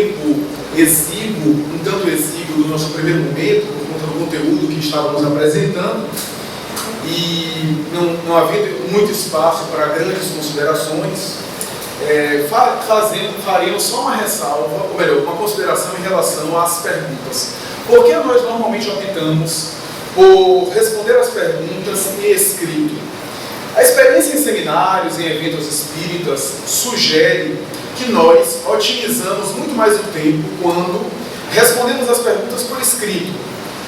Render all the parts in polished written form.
tempo exíguo, um tanto exíguo do nosso primeiro momento, por conta do conteúdo que estávamos apresentando, e não havendo muito espaço para grandes considerações, faremos só uma ressalva, ou melhor, uma consideração em relação às perguntas. Por que nós normalmente optamos por responder as perguntas em escrito? A experiência em seminários, em eventos espíritas, sugere que nós otimizamos muito mais o tempo quando respondemos as perguntas por escrito.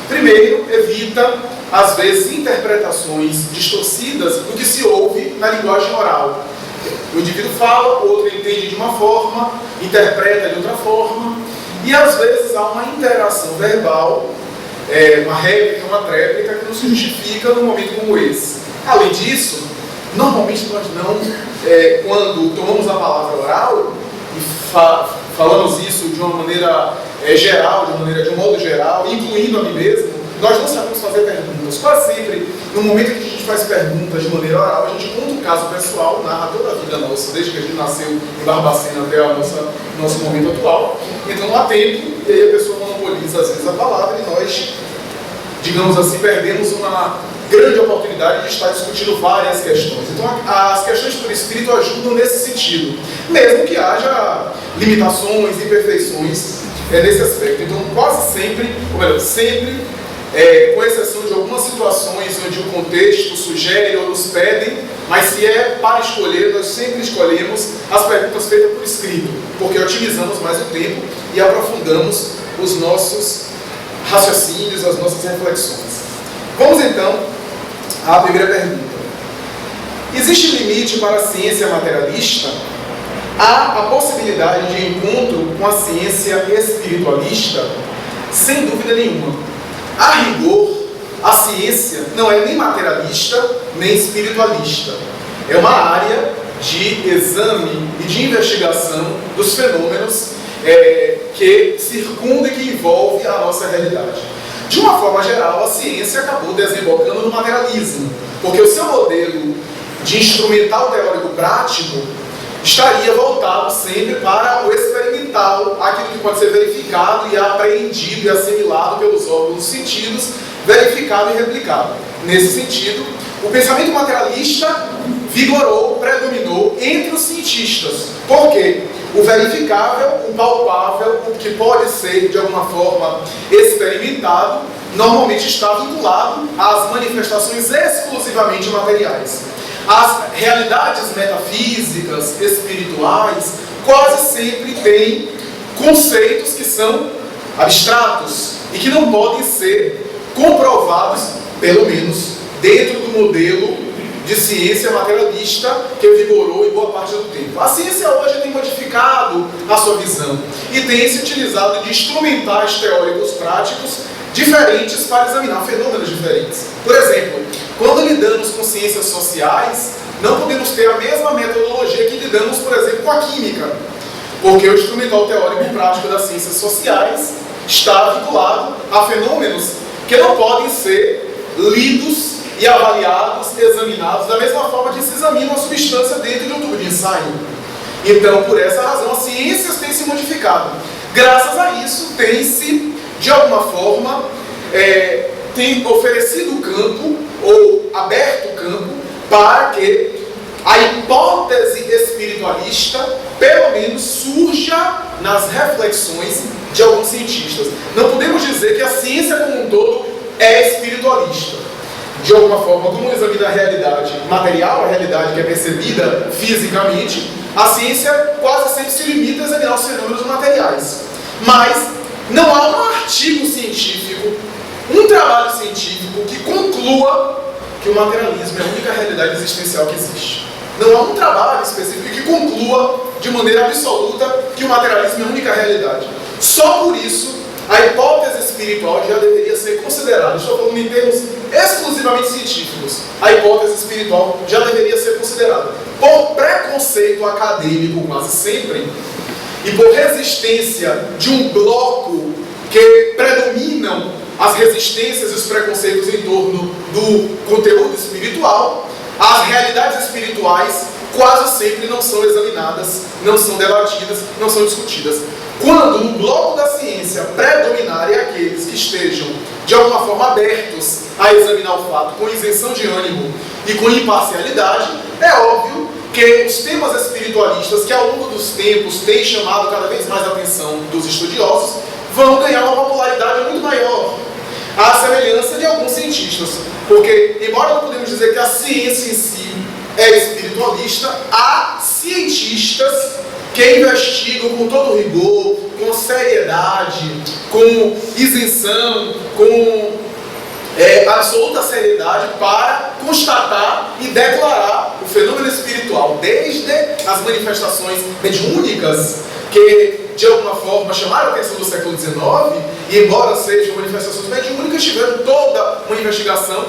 Primeiro, evita, às vezes, interpretações distorcidas do que se ouve na linguagem oral. O indivíduo fala, o outro entende de uma forma, interpreta de outra forma, e às vezes há uma interação verbal, uma réplica, uma tréplica, que não se justifica num momento como esse. Além disso, normalmente nós não, quando tomamos a palavra oral e falamos isso de uma maneira geral, de um modo geral, incluindo a mim mesmo, nós não sabemos fazer perguntas. Quase sempre, no momento que a gente faz perguntas de maneira oral, a gente conta um caso pessoal, narra toda a vida nossa, desde que a gente nasceu em Barbacena até o nosso momento atual. Então não há tempo, e aí a pessoa monopoliza às vezes a palavra e nós, digamos assim, perdemos uma grande oportunidade de estar discutindo várias questões. Então as questões por escrito ajudam nesse sentido, mesmo que haja limitações, imperfeições nesse aspecto. Então quase sempre, ou melhor, sempre, com exceção de algumas situações onde o contexto sugere ou nos pedem, mas se é para escolher, nós sempre escolhemos as perguntas feitas por escrito, porque otimizamos mais o tempo e aprofundamos os nossos raciocínios, as nossas reflexões. Vamos então à primeira pergunta. Existe limite para a ciência materialista? Há a possibilidade de encontro com a ciência espiritualista? Sem dúvida nenhuma. A rigor, a ciência não é nem materialista, nem espiritualista. É uma área de exame e de investigação dos fenômenos que circunda e que envolve a nossa realidade. De uma forma geral, a ciência acabou desembocando no materialismo, porque o seu modelo de instrumental teórico prático estaria voltado sempre para o experimental, aquilo que pode ser verificado e apreendido e assimilado pelos órgãos dos sentidos, verificado e replicado. Nesse sentido, o pensamento materialista vigorou, predominou entre os cientistas. Por quê? O verificável, o palpável, o que pode ser de alguma forma experimentado, normalmente está vinculado às manifestações exclusivamente materiais. As realidades metafísicas, espirituais, quase sempre têm conceitos que são abstratos e que não podem ser comprovados, pelo menos dentro do modelo de ciência materialista que vigorou em boa parte do tempo. A ciência hoje tem modificado a sua visão e tem se utilizado de instrumentais teóricos práticos diferentes para examinar fenômenos diferentes. Por exemplo, quando lidamos com ciências sociais, não podemos ter a mesma metodologia que lidamos, por exemplo, com a química, porque o instrumental teórico e prático das ciências sociais está vinculado a fenômenos que não podem ser lidos e avaliados, examinados da mesma forma que se examina uma substância dentro de um tubo de ensaio. Então, por essa razão, as ciências têm se modificado. Graças a isso, tem-se, de alguma forma, tem oferecido o campo, ou aberto o campo, para que a hipótese espiritualista, pelo menos, surja nas reflexões de alguns cientistas. Não podemos dizer que a ciência como um todo é espiritualista. De alguma forma, como examina a realidade material, a realidade que é percebida fisicamente, a ciência quase sempre se limita a examinar os fenômenos materiais. Mas não há um artigo científico, um trabalho científico que conclua que o materialismo é a única realidade existencial que existe. Não há um trabalho específico que conclua de maneira absoluta que o materialismo é a única realidade. Só por isso, a hipótese espiritual já deveria ser considerada. Estou falando em termos exclusivamente científicos. A hipótese espiritual já deveria ser considerada. Por preconceito acadêmico, quase sempre, e por resistência de um bloco que predominam as resistências e os preconceitos em torno do conteúdo espiritual, as realidades espirituais quase sempre não são examinadas, não são debatidas, não são discutidas. quando no bloco da ciência predominarem aqueles que estejam de alguma forma abertos a examinar o fato com isenção de ânimo e com imparcialidade, é óbvio que os temas espiritualistas, que ao longo dos tempos têm chamado cada vez mais a atenção dos estudiosos, vão ganhar uma popularidade muito maior, à semelhança de alguns cientistas. Porque, embora não podemos dizer que a ciência em si é espiritualista, há cientistas que investigam com todo rigor, com seriedade, com isenção, com absoluta seriedade para constatar e declarar o fenômeno espiritual, desde as manifestações mediúnicas que de alguma forma chamaram a atenção do século XIX, e embora sejam manifestações mediúnicas, tiveram toda uma investigação,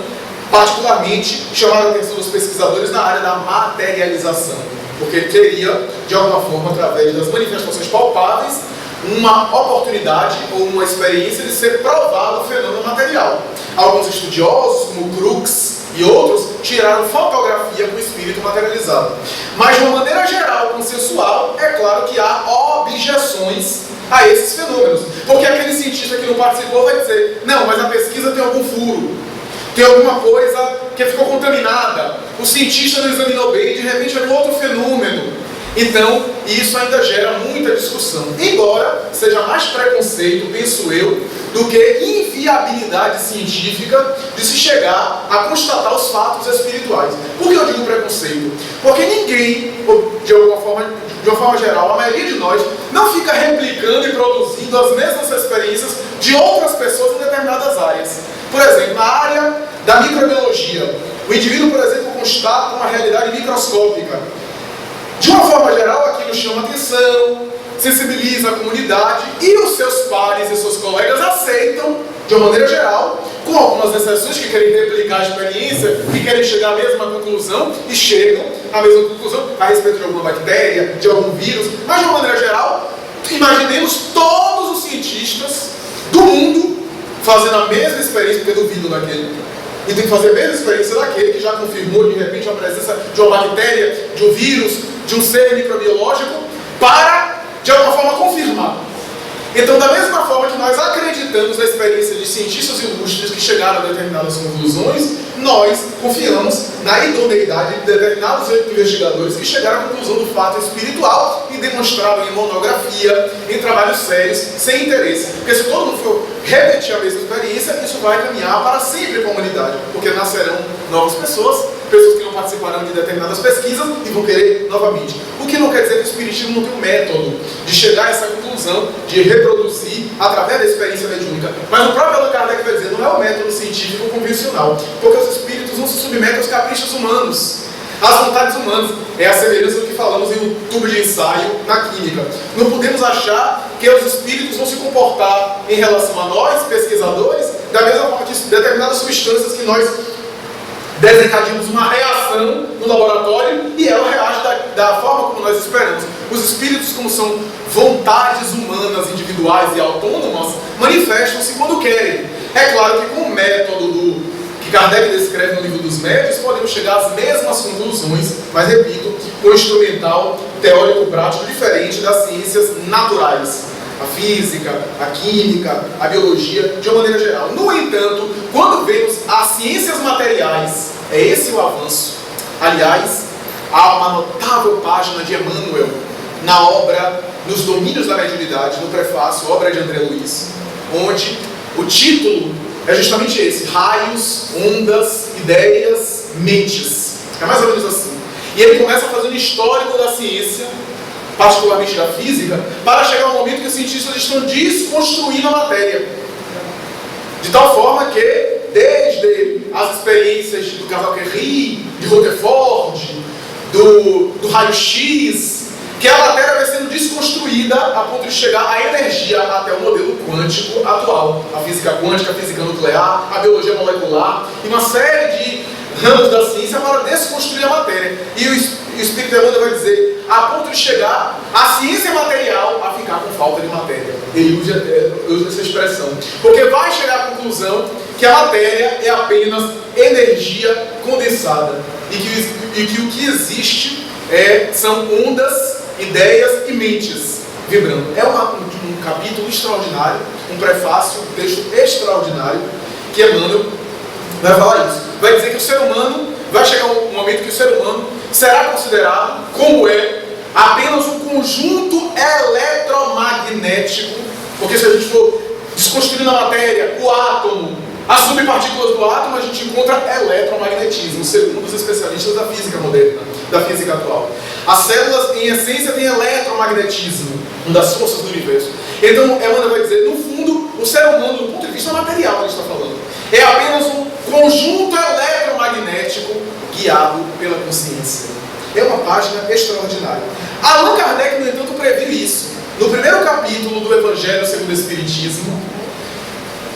particularmente chamaram a atenção dos pesquisadores na área da materialização, porque teria, de alguma forma, através das manifestações palpáveis, uma oportunidade ou uma experiência de ser provado o fenômeno material. Alguns estudiosos, como Crookes e outros, tiraram fotografia com o espírito materializado. Mas, de uma maneira geral, consensual, é claro que há objeções a esses fenômenos. Porque aquele cientista que não participou vai dizer: não, mas a pesquisa tem algum furo, tem alguma coisa que ficou contaminada, o cientista não examinou bem, de repente é um outro fenômeno. Então, isso ainda gera muita discussão. Embora seja mais preconceito, penso eu, do que inviabilidade científica de se chegar a constatar os fatos espirituais. Por que eu digo preconceito? Porque ninguém, de uma forma geral, a maioria de nós, não fica replicando e produzindo as mesmas experiências de outras pessoas em determinadas áreas. Por exemplo, na área da microbiologia, o indivíduo, por exemplo, constata uma realidade microscópica. De uma forma geral, aquilo chama atenção, sensibiliza a comunidade e os seus pares e seus colegas aceitam, de uma maneira geral, com algumas exceções que querem replicar a experiência, que querem chegar à mesma conclusão e chegam à mesma conclusão a respeito de alguma bactéria, de algum vírus, mas de uma maneira geral, imaginemos todos os cientistas do mundo fazendo a mesma experiência, porque duvido daquele. E tem que fazer a mesma experiência daquele que já confirmou de repente a presença de uma bactéria, de um vírus, de um ser microbiológico, para, de alguma forma, confirmar. Então, da mesma forma que nós acreditamos na experiência de cientistas ilustres que chegaram a determinadas conclusões, nós confiamos na idoneidade de determinados investigadores que chegaram à conclusão do fato espiritual e demonstraram em monografia, em trabalhos sérios, sem interesse. Porque se todo mundo for repetir a mesma experiência, isso vai caminhar para sempre com a humanidade, porque nascerão novas pessoas que não participarão de determinadas pesquisas e vão querer novamente. O que não quer dizer que o Espiritismo não tem um método de chegar a essa conclusão, de reproduzir através da experiência mediúnica. Mas o próprio Allan Kardec vai dizer, não é o método científico convencional, porque os espíritos não se submetem aos caprichos humanos, às vontades humanas. É a semelhança do que falamos em um tubo de ensaio na química. Não podemos achar que os espíritos vão se comportar em relação a nós, pesquisadores, da mesma forma que determinadas substâncias que nós desencadeamos uma reação no laboratório e ela reage da forma como nós esperamos. Os espíritos, como são vontades humanas, individuais e autônomas, manifestam-se quando querem. É claro que com o método que Kardec descreve no Livro dos Médiuns, podemos chegar às mesmas conclusões, mas repito, com um instrumental teórico-prático diferente das ciências naturais. A física, a química, a biologia, de uma maneira geral. No entanto, quando vemos as ciências materiais, é esse o avanço. Aliás, há uma notável página de Emmanuel na obra Nos Domínios da Mediunidade, no prefácio, obra de André Luiz, onde o título é justamente esse: Raios, Ondas, Ideias, Mentes. É mais ou menos assim. E ele começa fazendo histórico da ciência, particularmente da física, para chegar ao momento que os cientistas estão desconstruindo a matéria. De tal forma que, desde as experiências do casal Curie, de Rutherford, do raio-x, que a matéria vai sendo desconstruída a ponto de chegar à energia até o modelo quântico atual. A física quântica, a física nuclear, a biologia molecular e uma série de ramos da ciência para desconstruir a matéria. E o Espírito Emmanuel vai dizer, a ponto de chegar a ciência material a ficar com falta de matéria. Ele usa essa expressão. Porque vai chegar à conclusão que a matéria é apenas energia condensada. E que o que existe são ondas, ideias e mentes vibrando. É um um capítulo extraordinário, um prefácio, um texto extraordinário, que Emmanuel vai falar isso. Vai dizer que o ser humano, vai chegar um momento que o ser humano será considerado, como é, apenas um conjunto eletromagnético, porque se a gente for desconstruindo a matéria, o átomo, as subpartículas do átomo, a gente encontra eletromagnetismo, segundo os especialistas da física moderna, da física atual. As células, em essência, têm eletromagnetismo, uma das forças do universo. Então, Emmanuel vai dizer, no fundo, o ser humano, do ponto de vista material, que a gente está falando, é apenas um conjunto eletromagnético guiado pela consciência. É uma página extraordinária. Allan Kardec, no entanto, previu isso. No primeiro capítulo do Evangelho segundo o Espiritismo,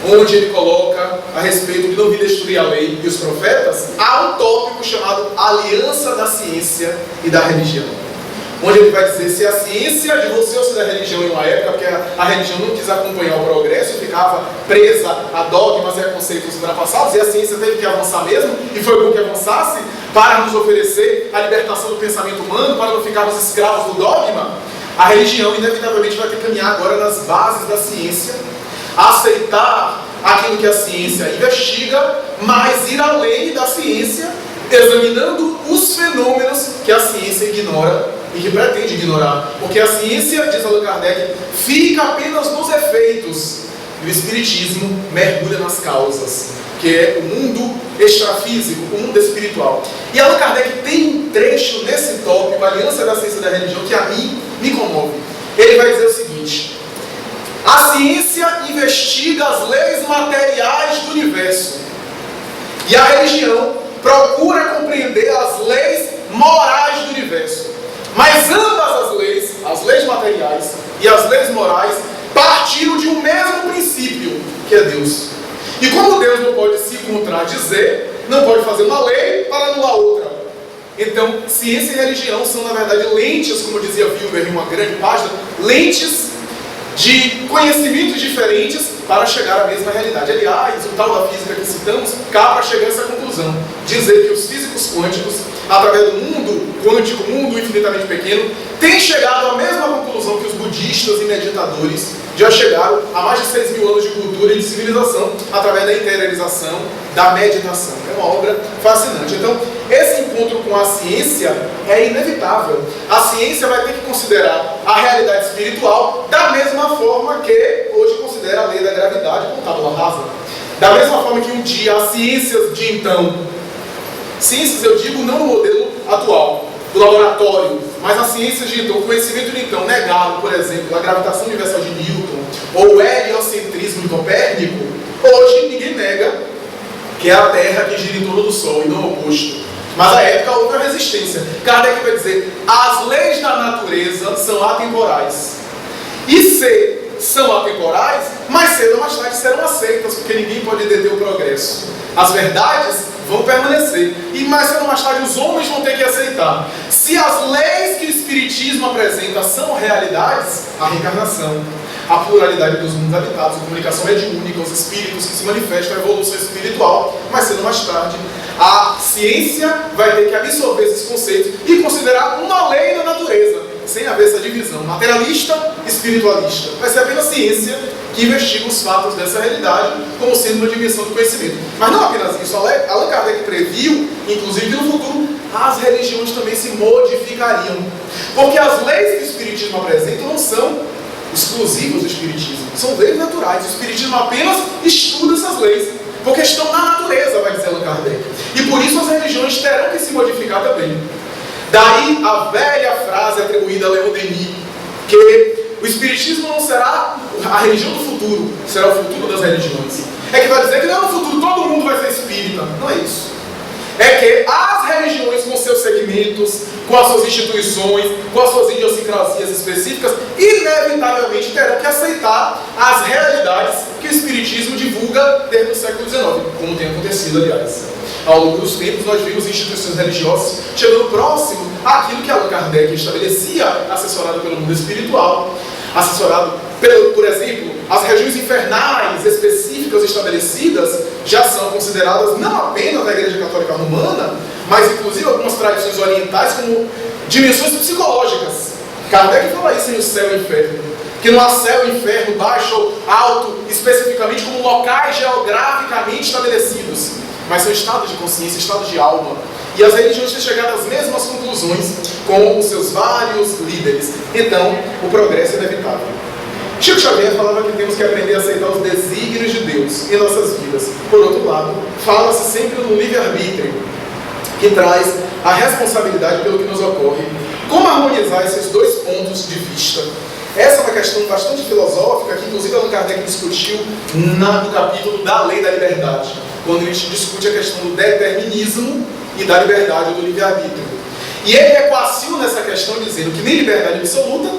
onde ele coloca a respeito de não vir destruir a lei e os profetas, há um tópico chamado Aliança da Ciência e da Religião, onde ele vai dizer se a ciência de você ou se da religião em uma época, porque a religião não quis acompanhar o progresso, ficava presa a dogmas e a conceitos ultrapassados, e a ciência teve que avançar mesmo, e foi bom que avançasse, para nos oferecer a libertação do pensamento humano, para não ficarmos escravos do dogma. A religião inevitavelmente vai ter que caminhar agora nas bases da ciência, aceitar aquilo que a ciência investiga, mas ir além da ciência, examinando os fenômenos que a ciência ignora e que pretende ignorar. Porque a ciência, diz Allan Kardec, fica apenas nos efeitos, e o Espiritismo mergulha nas causas, que é o mundo extrafísico, o mundo espiritual. E Allan Kardec tem um trecho nesse tópico, Aliança da Ciência e da Religião, que a mim me comove. Ele vai dizer o seguinte: a ciência investiga as leis materiais do universo, e a religião procura compreender as leis morais do universo. Mas ambas as leis materiais e as leis morais, partiram de um mesmo princípio, que é Deus. E como Deus não pode se contradizer, não pode fazer uma lei para anular outra. Então, ciência e religião são, na verdade, lentes, como dizia Wilber em uma grande página, lentes de conhecimentos diferentes para chegar à mesma realidade. Aliás, o tal da física que citamos, cá para chegar a essa conclusão, dizer que os físicos quânticos, através do mundo quântico, mundo infinitamente pequeno, têm chegado à mesma conclusão que os budistas e meditadores já chegaram a mais de 6.000 anos de cultura e de civilização, através da interiorização, da meditação. É uma obra fascinante. Então, esse encontro com a ciência é inevitável. A ciência vai ter que considerar a realidade espiritual da mesma forma que hoje considera a lei da gravidade com tábua rasa. Da mesma forma que um dia as ciências de então, ciências eu digo não no modelo atual, do laboratório, mas as ciências de então, o conhecimento de então negaram, por exemplo, a gravitação universal de Newton, ou o heliocentrismo de Copérnico, hoje ninguém nega que é a Terra que gira em torno do Sol e não o oposto. Mas na época houve uma resistência. Kardec vai dizer, as leis da natureza são atemporais. E se são atemporais, mais cedo ou mais tarde serão aceitas, porque ninguém pode deter o progresso. As verdades vão permanecer. E mais cedo ou mais tarde os homens vão ter que aceitar. Se as leis que o Espiritismo apresenta são realidades, a reencarnação, a pluralidade dos mundos habitados, a comunicação mediúnica, os espíritos que se manifestam, a evolução espiritual, mais cedo ou mais tarde, a ciência vai ter que absorver esses conceitos e considerar uma lei da natureza, sem haver essa divisão materialista e espiritualista. Vai ser apenas ciência que investiga os fatos dessa realidade como sendo uma dimensão do conhecimento. Mas não apenas isso. Allan Kardec previu, inclusive, que no futuro as religiões também se modificariam. Porque as leis que o Espiritismo apresenta não são exclusivas do Espiritismo. São leis naturais. O Espiritismo apenas estuda essas leis, porque estão na natureza, vai dizer Allan Kardec. E por isso as religiões terão que se modificar também. Daí a velha frase atribuída a Leon Denis, que o Espiritismo não será a religião do futuro, será o futuro das religiões. É que vai dizer que não, no futuro todo mundo vai ser espírita. Não é isso. É que as religiões com seus segmentos, com as suas instituições, com as suas idiosincrasias específicas, inevitavelmente terão que aceitar as realidades que o Espiritismo divulga desde o século XIX, como tem acontecido, aliás. Ao longo dos tempos, nós vimos instituições religiosas chegando próximo àquilo que Allan Kardec estabelecia, assessorado pelo mundo espiritual, assessorado, por exemplo, as regiões infernais específicas estabelecidas já são consideradas não apenas na Igreja Católica Romana, mas inclusive algumas tradições orientais como dimensões psicológicas. Kardec fala isso em O Céu e o Inferno. que não há céu, inferno, baixo ou alto, especificamente como locais geograficamente estabelecidos, mas são estados de consciência, estados de alma. E as religiões têm chegado às mesmas conclusões com os seus vários líderes. Então, o progresso é inevitável. Chico Xavier falava que temos que aprender a aceitar os desígnios de Deus em nossas vidas. Por outro lado, fala-se sempre no livre-arbítrio, que traz a responsabilidade pelo que nos ocorre. Como harmonizar esses dois pontos de vista? Essa é uma questão bastante filosófica, que inclusive Allan Kardec discutiu no capítulo da Lei da Liberdade, quando ele discute a questão do determinismo e da liberdade do livre-arbítrio. E ele equaciona nessa questão dizendo que nem liberdade absoluta,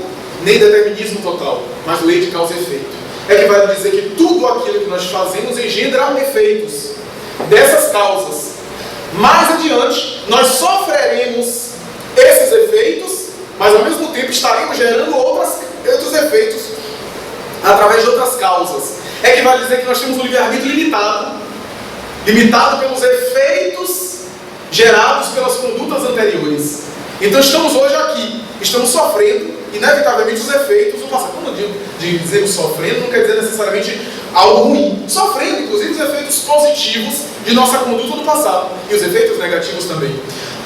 nem determinismo total, mas lei de causa e efeito. É que vai dizer que tudo aquilo que nós fazemos engendra efeitos dessas causas. Mais adiante, nós sofreremos esses efeitos, mas ao mesmo tempo estaremos gerando outros efeitos através de outras causas. É que vai dizer que nós temos um livre-arbítrio limitado pelos efeitos gerados pelas condutas anteriores. Então estamos hoje aqui, estamos sofrendo inevitavelmente os efeitos do passado. Quando eu dizer sofrendo, não quer dizer necessariamente algo ruim. Sofrendo, inclusive, os efeitos positivos de nossa conduta no passado. E os efeitos negativos também.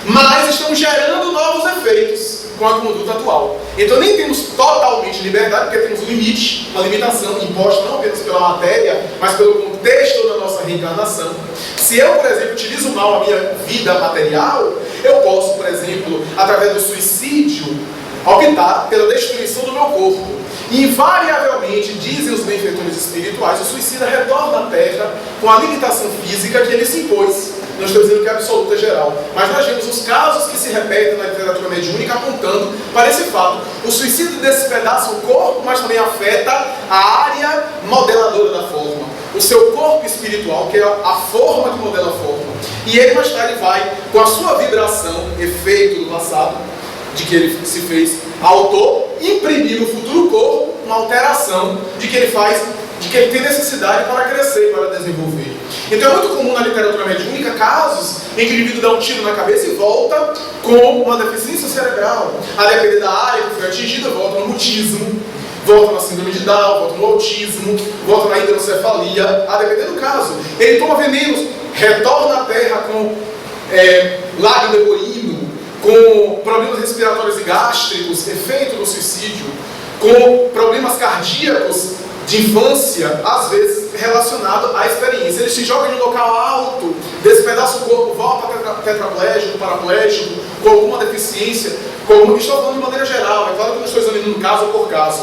Mas estamos gerando novos efeitos com a conduta atual. Então nem temos totalmente liberdade, porque temos um limite, uma limitação imposta não apenas pela matéria, mas pelo contexto da nossa reencarnação. Se eu, por exemplo, utilizo mal a minha vida material, eu posso, por exemplo, através do suicídio, optar pela destruição do meu corpo. E invariavelmente, dizem os benfeitores espirituais, o suicida retorna à Terra com a limitação física que ele se impôs. Não estou dizendo que é absoluta, é geral. Mas nós vemos os casos que se repetem na literatura mediúnica apontando para esse fato. O suicídio despedaça o corpo, mas também afeta a área modeladora da forma. O seu corpo espiritual, que é a forma que modela a forma. E ele mais tarde vai, com a sua vibração, efeito do passado, de que ele se fez autor, imprimir no futuro corpo uma alteração de que ele faz, de que ele tem necessidade para crescer, para desenvolver. Então é muito comum na literatura mediúnica casos em que o indivíduo dá um tiro na cabeça e volta com uma deficiência cerebral. A depender da área que foi atingida, volta no mutismo, volta na síndrome de Down, volta no autismo, volta na hidrocefalia, a depender do caso. Ele toma venenos, retorna à Terra com lábio leporino, com problemas respiratórios e gástricos, efeito do suicídio, com problemas cardíacos de infância, às vezes relacionado à experiência. Ele se joga de um local alto, despedaça o corpo, volta tetraplégico, paraplégico, com alguma deficiência, estou falando de maneira geral, é claro que não estou examinando caso por caso.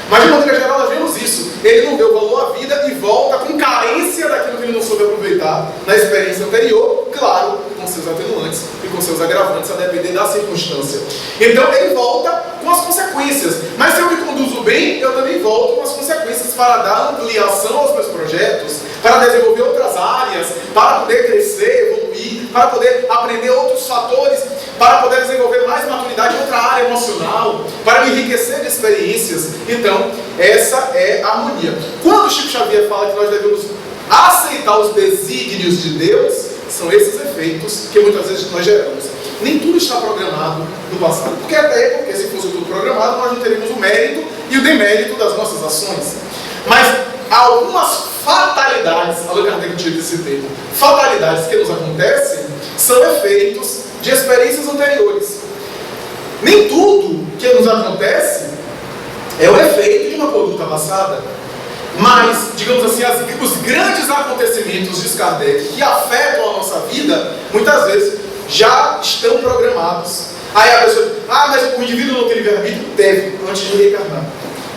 Mas de maneira geral nós vemos isso. Ele não deu valor à vida e volta com carência daquilo que ele não soube aproveitar na experiência anterior, claro, com seus atenuantes e com seus agravantes, a depender da circunstância. Então ele volta com as consequências. Mas se eu me conduzo bem, eu também volto com as consequências para dar ampliação aos meus projetos, para desenvolver outras áreas, para poder crescer, evoluir, para poder aprender outros fatores, para poder desenvolver mais maturidade em outra área emocional, para me enriquecer de experiências. Então, essa é a harmonia. Quando Chico Xavier fala que nós devemos aceitar os desígnios de Deus, são esses efeitos que muitas vezes nós geramos. Nem tudo está programado no passado. Porque se fosse tudo programado, nós não teríamos o mérito e o demérito das nossas ações. Mas algumas fatalidades, Allan Kardec utiliza esse termo, fatalidades que nos acontecem, são efeitos de experiências anteriores. Nem tudo que nos acontece é o efeito de uma conduta passada. Mas, digamos assim, os grandes acontecimentos de Kardec que afetam a nossa vida, muitas vezes já estão programados. Aí a pessoa diz, mas o indivíduo não tem livre-arbítrio? Teve, antes de reencarnar.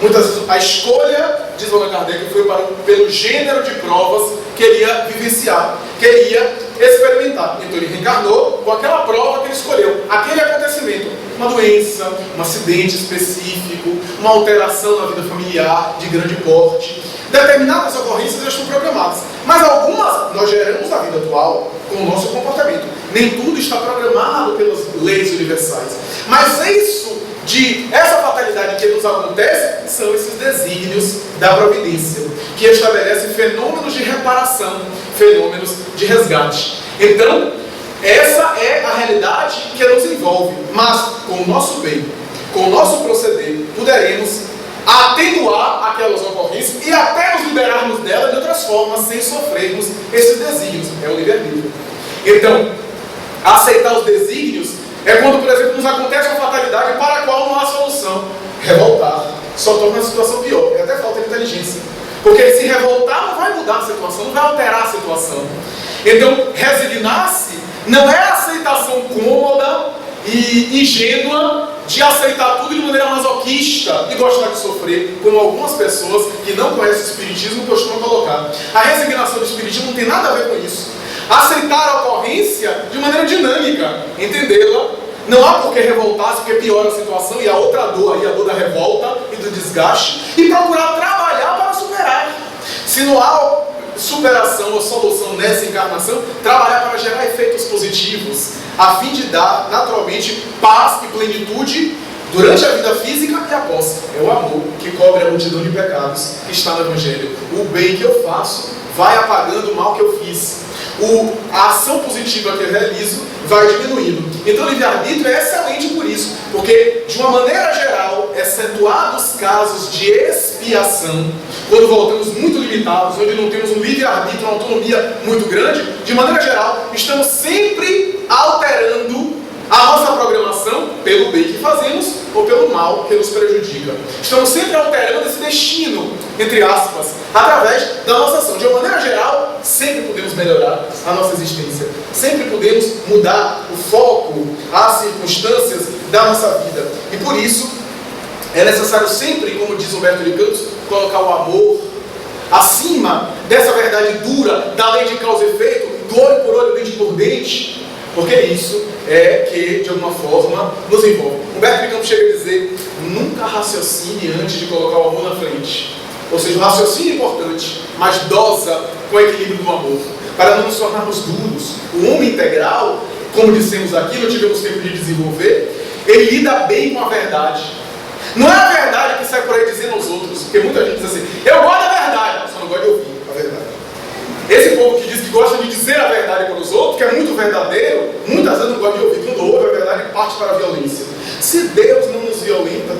Muitas vezes a escolha, diz Allan Kardec, foi pelo gênero de provas que ele ia vivenciar, que ele ia experimentar. Então ele reencarnou com aquela prova que ele escolheu, aquele acontecimento, uma doença, um acidente específico, uma alteração na vida familiar de grande porte. Determinadas ocorrências já estão programadas, mas algumas nós geramos na vida atual com o nosso comportamento. Nem tudo está programado pelas leis universais. Mas essa fatalidade que nos acontece são esses desígnios da providência, que estabelecem fenômenos de reparação, fenômenos de resgate. Então, essa é a realidade que nos envolve. Mas, com o nosso bem, com o nosso proceder, poderemos atenuar aquelas ocorrências e até nos liberarmos delas de outras formas, sem sofrermos esses desígnios. É o livre-arbítrio. Então, aceitar os desígnios é quando, por exemplo, nos acontece uma fatalidade para a qual não há solução. Revoltar só torna a situação pior, é até falta de inteligência. Porque se revoltar não vai mudar a situação, não vai alterar a situação. Então, resignar-se não é a aceitação cômoda e ingênua de aceitar tudo de maneira masoquista e gostar de sofrer, como algumas pessoas que não conhecem o Espiritismo costumam colocar. A resignação do Espiritismo não tem nada a ver com isso. Aceitar a ocorrência de maneira dinâmica, entendê-la. Não há por que revoltar-se, porque piora a situação e a outra dor, aí a dor da revolta e do desgaste, e procurar trabalhar para superar. Se não há superação ou solução nessa encarnação, trabalhar para gerar efeitos positivos, a fim de dar naturalmente paz e plenitude durante a vida física e após. É o amor que cobre a multidão de pecados que está no Evangelho. O bem que eu faço vai apagando o mal que eu fiz. A ação positiva que eu realizo vai diminuindo. Então o livre-arbítrio é excelente por isso, porque de uma maneira geral, excetuados casos de expiação, quando voltamos muito limitados, onde não temos um livre-arbítrio, uma autonomia muito grande, de maneira geral, estamos sempre alterando a nossa programação pelo bem que fazemos ou pelo mal que nos prejudica. Estamos sempre alterando esse destino, entre aspas, através da nossa ação. De uma maneira geral, sempre podemos melhorar a nossa existência. Sempre podemos mudar o foco, as circunstâncias da nossa vida. E por isso, é necessário sempre, como diz Humberto de Campos, colocar o amor acima dessa verdade dura da lei de causa e efeito, do olho por olho, dente por dente, porque isso é que, de alguma forma, nos envolve. Humberto de Campos chega a dizer: nunca raciocine antes de colocar o amor na frente. Ou seja, o raciocínio é importante, mas dosa com o equilíbrio do amor, para não nos tornarmos duros. O homem integral, como dissemos aqui, não tivemos tempo de desenvolver, ele lida bem com a verdade. Não é a verdade que sai por aí dizendo aos outros, porque muita gente diz assim: eu gosto da verdade, só não gosto de ouvir a verdade. Esse povo que diz que gosta de dizer a verdade para os outros, que é muito verdadeiro, muitas vezes não gosta de ouvir. Quando ouve a verdade, parte para a violência. Se Deus não nos violenta,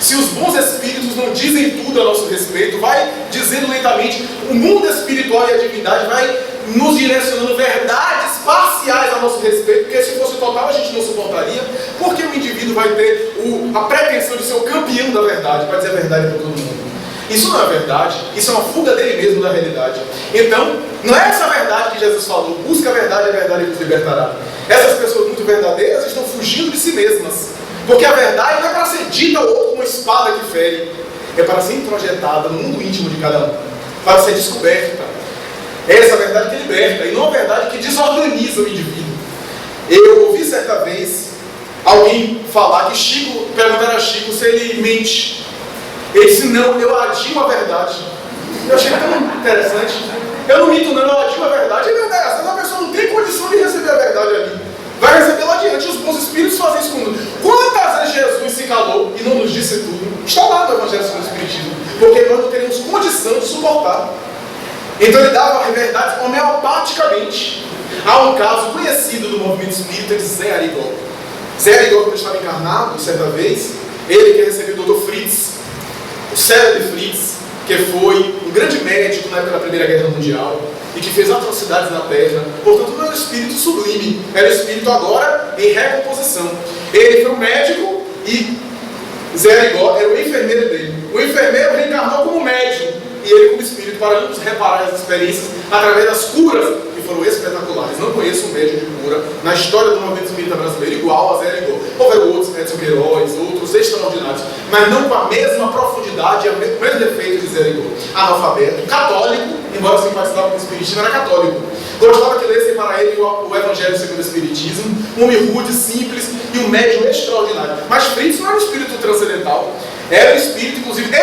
se os bons espíritos não dizem tudo a nosso respeito, vai dizendo lentamente, o mundo espiritual e a divindade vai nos direcionando verdades parciais a nosso respeito, porque se fosse total a gente não suportaria, porque o indivíduo vai ter a pretensão de ser o campeão da verdade, para dizer a verdade para todo mundo. Isso não é verdade, isso é uma fuga dele mesmo da realidade. Então, não é essa verdade que Jesus falou: busca a verdade que os libertará. Essas pessoas muito verdadeiras estão fugindo de si mesmas, porque a verdade não é para ser dita ao outro com uma espada que fere, é para ser introjetada no mundo íntimo de cada um, para ser descoberta. É essa verdade que liberta, e não a verdade que desorganiza o indivíduo. Eu ouvi certa vez alguém falar que perguntaram a Chico se ele mente. Ele disse: não, eu adio a verdade. Eu achei tão interessante. Eu não minto não, eu adio a verdade. É verdade, às vezes a pessoa não tem condição de receber a verdade ali, vai receber lá adiante. Os bons espíritos fazem isso conosco. Quantas vezes Jesus se calou e não nos disse tudo? Está lá no Evangelho segundo o Espiritismo, porque nós não teremos condição de suportar. Então ele dava a verdade homeopaticamente. Há um caso conhecido do movimento espírita de Zé Arigó. Zé Arigó, quando estava encarnado, certa vez, ele que recebeu o Dr. Fritz, o célebre Fritz, que foi um grande médico na época da Primeira Guerra Mundial e que fez atrocidades na Terra. Portanto, não era um espírito sublime, era um espírito agora em recomposição. Ele foi um médico e Zé Arigó era o enfermeiro dele. O enfermeiro reencarnou como médico e ele como espírito, para nos reparar as experiências através das curas que foram espetaculares. Não conheço um médico de cura na história do movimento espírita brasileiro igual a Zé Arigó. Houveram outros, Edson Queiroz, outros extraordinários, mas não com a mesma profundidade e o mesmo defeito de Zé Arigó. Analfabeto, católico, embora simpatizava com o espiritismo, era católico. Gostava que lessem para ele o Evangelho segundo o Espiritismo, um homem rude, simples e um médium extraordinário. Mas Fritz não era um espírito transcendental. Era um espírito, inclusive,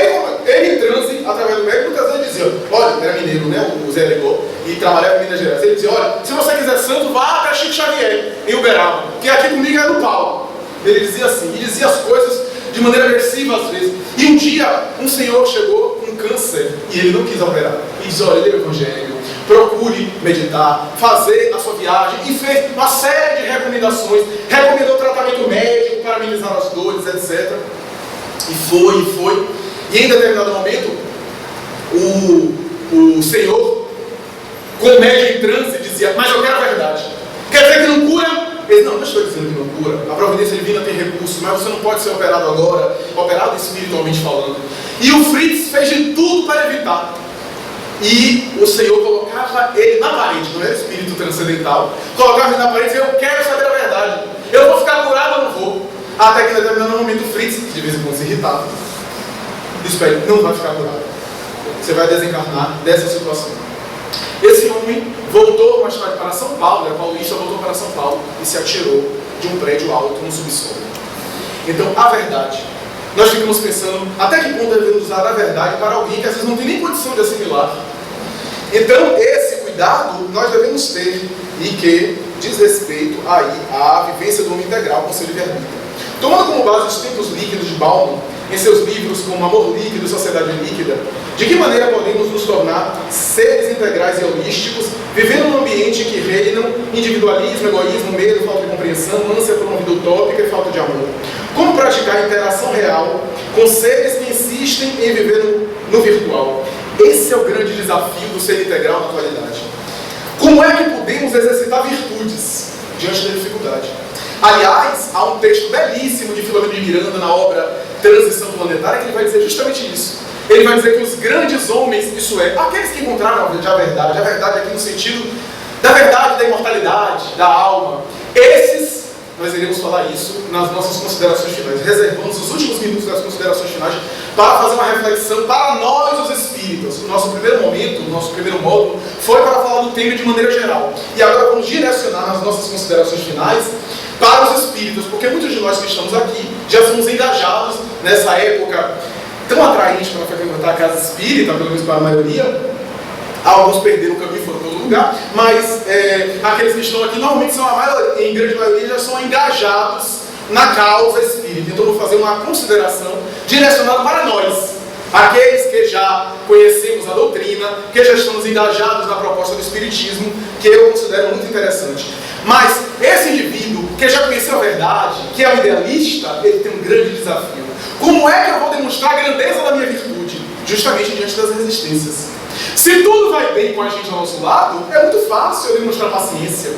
ele em transe, através do médico, muitas vezes dizia: olha, era mineiro, né, o Zé Arigó, e trabalhava em Minas Gerais. Ele dizia: olha, se você quiser santo, vá até Chico Xavier, em Uberaba, que aqui comigo é no pau. Ele dizia assim, e dizia as coisas de maneira agressiva às vezes. E um dia, um senhor chegou com câncer, e ele não quis operar. E disse: olha, ele é o Evangelho, procure meditar, fazer a sua viagem, e fez uma série de recomendações, recomendou tratamento médico para amenizar as dores, etc. E foi. E em determinado momento, o Senhor, com médio em transe, dizia: mas eu quero a verdade. Quer dizer que não cura? Ele: não estou dizendo que não cura. A providência divina tem recursos, mas você não pode ser operado agora, operado espiritualmente falando. E o Fritz fez de tudo para evitar. E o Senhor colocava ele na parede, não era espírito transcendental, colocava ele na parede e dizia: eu quero saber a verdade, eu vou ficar curado ou não vou? Até que em determinado momento o Fritz, de vez em quando se irritava, disse para ele: não vai ficar curado, você vai desencarnar dessa situação. Esse homem voltou mais tarde para São Paulo, era paulista, voltou para São Paulo e se atirou de um prédio alto no subsolo. Então, a verdade, nós ficamos pensando até que ponto devemos usar a verdade para alguém que às vezes não tem nem condição de assimilar. Então, esse cuidado nós devemos ter, e que diz respeito aí à vivência do homem integral com seu livre-arbítrio. Tomando como base os tempos líquidos de Bauman, em seus livros como Amor Líquido e Sociedade Líquida, de que maneira podemos nos tornar seres integrais e holísticos, vivendo num ambiente em que reinam individualismo, egoísmo, medo, falta de compreensão, ânsia por uma vida utópica e falta de amor? Como praticar a interação real com seres que insistem em viver no virtual? Esse é o grande desafio do ser integral na atualidade. Como é que podemos exercitar virtudes diante da dificuldade? Aliás, há um texto belíssimo de Filomeno de Miranda na obra Transição Planetária que ele vai dizer justamente isso. Ele vai dizer que os grandes homens, isso é, aqueles que encontraram a verdade aqui no sentido da verdade, da imortalidade, da alma, esses, nós iremos falar isso nas nossas considerações finais. Reservamos os últimos minutos das considerações finais para fazer uma reflexão para nós, os espíritas. O nosso primeiro momento, o nosso primeiro módulo, foi para falar do tema de maneira geral. E agora vamos direcionar nas nossas considerações finais para os espíritas, porque muitos de nós que estamos aqui já somos engajados nessa época tão atraente para frequentar a casa espírita, pelo menos para a maioria. Alguns perderam o caminho e foram para outro lugar, mas aqueles que estão aqui normalmente são, em grande maioria, já são engajados na causa espírita. Então eu vou fazer uma consideração direcionada para nós, aqueles que já conhecemos a doutrina, que já estamos engajados na proposta do espiritismo, que eu considero muito interessante. Mas esse indivíduo que já conheceu a verdade, que é o idealista, ele tem um grande desafio. Como é que eu vou demonstrar a grandeza da minha virtude? Justamente diante das resistências. Se tudo vai bem com a gente ao nosso lado, é muito fácil eu demonstrar paciência,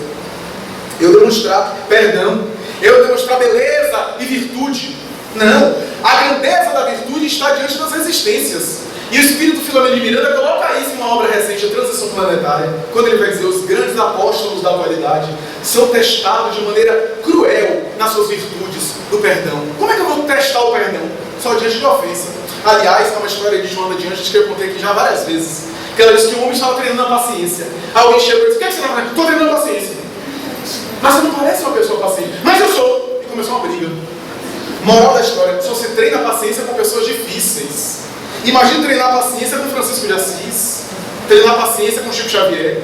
eu demonstrar perdão, eu demonstrar beleza e virtude. Não, a grandeza da virtude está diante das resistências. E o Espírito Filomeno de Miranda coloca isso em uma obra recente, a Transição Planetária, quando ele vai dizer: os grandes apóstolos da atualidade são testados de maneira cruel nas suas virtudes do perdão. Como é que eu vou testar o perdão? Só diante de ofensa. Aliás, é uma história de Joana de Anjos que eu contei aqui já várias vezes, que ela disse que o homem estava treinando a paciência. Alguém chegou e disse: o que é que você está fazendo? Estou treinando a paciência. Mas você não parece uma pessoa paciente. Mas eu sou. E começou uma briga. Moral da história: só se treina a paciência com pessoas difíceis. Imagina treinar a paciência com Francisco de Assis, treinar a paciência com Chico Xavier.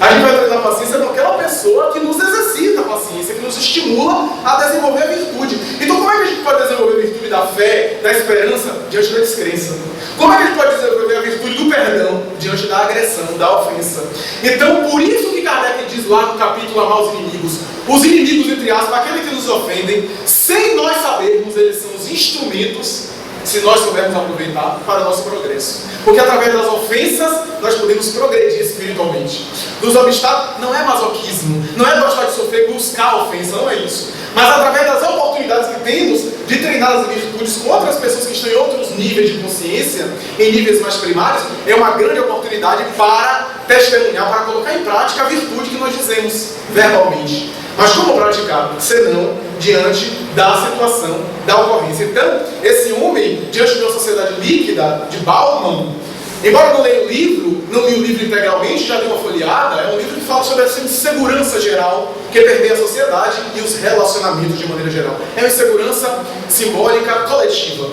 A gente vai treinar a paciência com aquela pessoa que nos exercita a paciência, que nos estimula a desenvolver a virtude. Então como é que a gente pode desenvolver a virtude da fé, da esperança, diante da descrença? Como é que a gente pode desenvolver a virtude do perdão, diante da agressão, da ofensa? Então, por isso que Kardec diz lá no capítulo Amar os inimigos, entre aspas, aqueles que nos ofendem, sem nós sabermos, eles são os instrumentos, se nós soubermos aproveitar, para o nosso progresso. Porque através das ofensas, nós podemos progredir espiritualmente. Dos obstáculos, não é masoquismo, não é gostar de sofrer, buscar a ofensa, não é isso. Mas através das oportunidades que temos de treinar as virtudes com outras pessoas que estão em outros níveis de consciência, em níveis mais primários, é uma grande oportunidade para testemunhar, para colocar em prática a virtude que nós dizemos verbalmente. Mas como praticar? Senão diante da situação, da ocorrência. Então, esse homem, diante de uma sociedade líquida, de Bauman, embora não leia o livro, não li o livro integralmente, já dei uma folheada, é um livro que fala sobre essa insegurança geral que permeia a sociedade e os relacionamentos de maneira geral. É uma insegurança simbólica coletiva.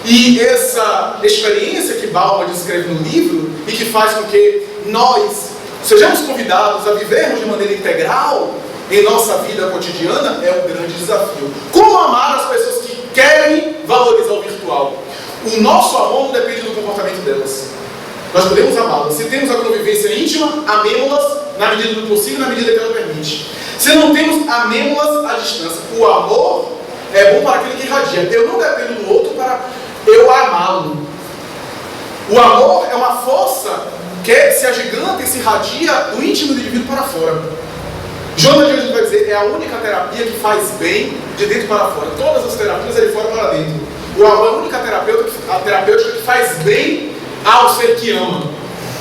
E essa experiência que Bauman descreve no livro e que faz com que nós sejamos convidados a vivermos de maneira integral em nossa vida cotidiana, é um grande desafio. Como amar as pessoas que querem valorizar o virtual? O nosso amor não depende do comportamento delas. Nós podemos amá-las. Se temos a convivência íntima, amemos-las na medida do possível, na medida que ela permite. Se não temos, amemos-las à distância. O amor é bom para aquele que irradia. Eu não dependo do outro para eu amá-lo. O amor é uma força que se agiganta e se irradia do íntimo do indivíduo para fora. Jonas de hoje vai dizer, é a única terapia que faz bem de dentro para fora. Todas as terapias é de fora para dentro. O amor é a única terapêutica que faz bem ao ser que ama.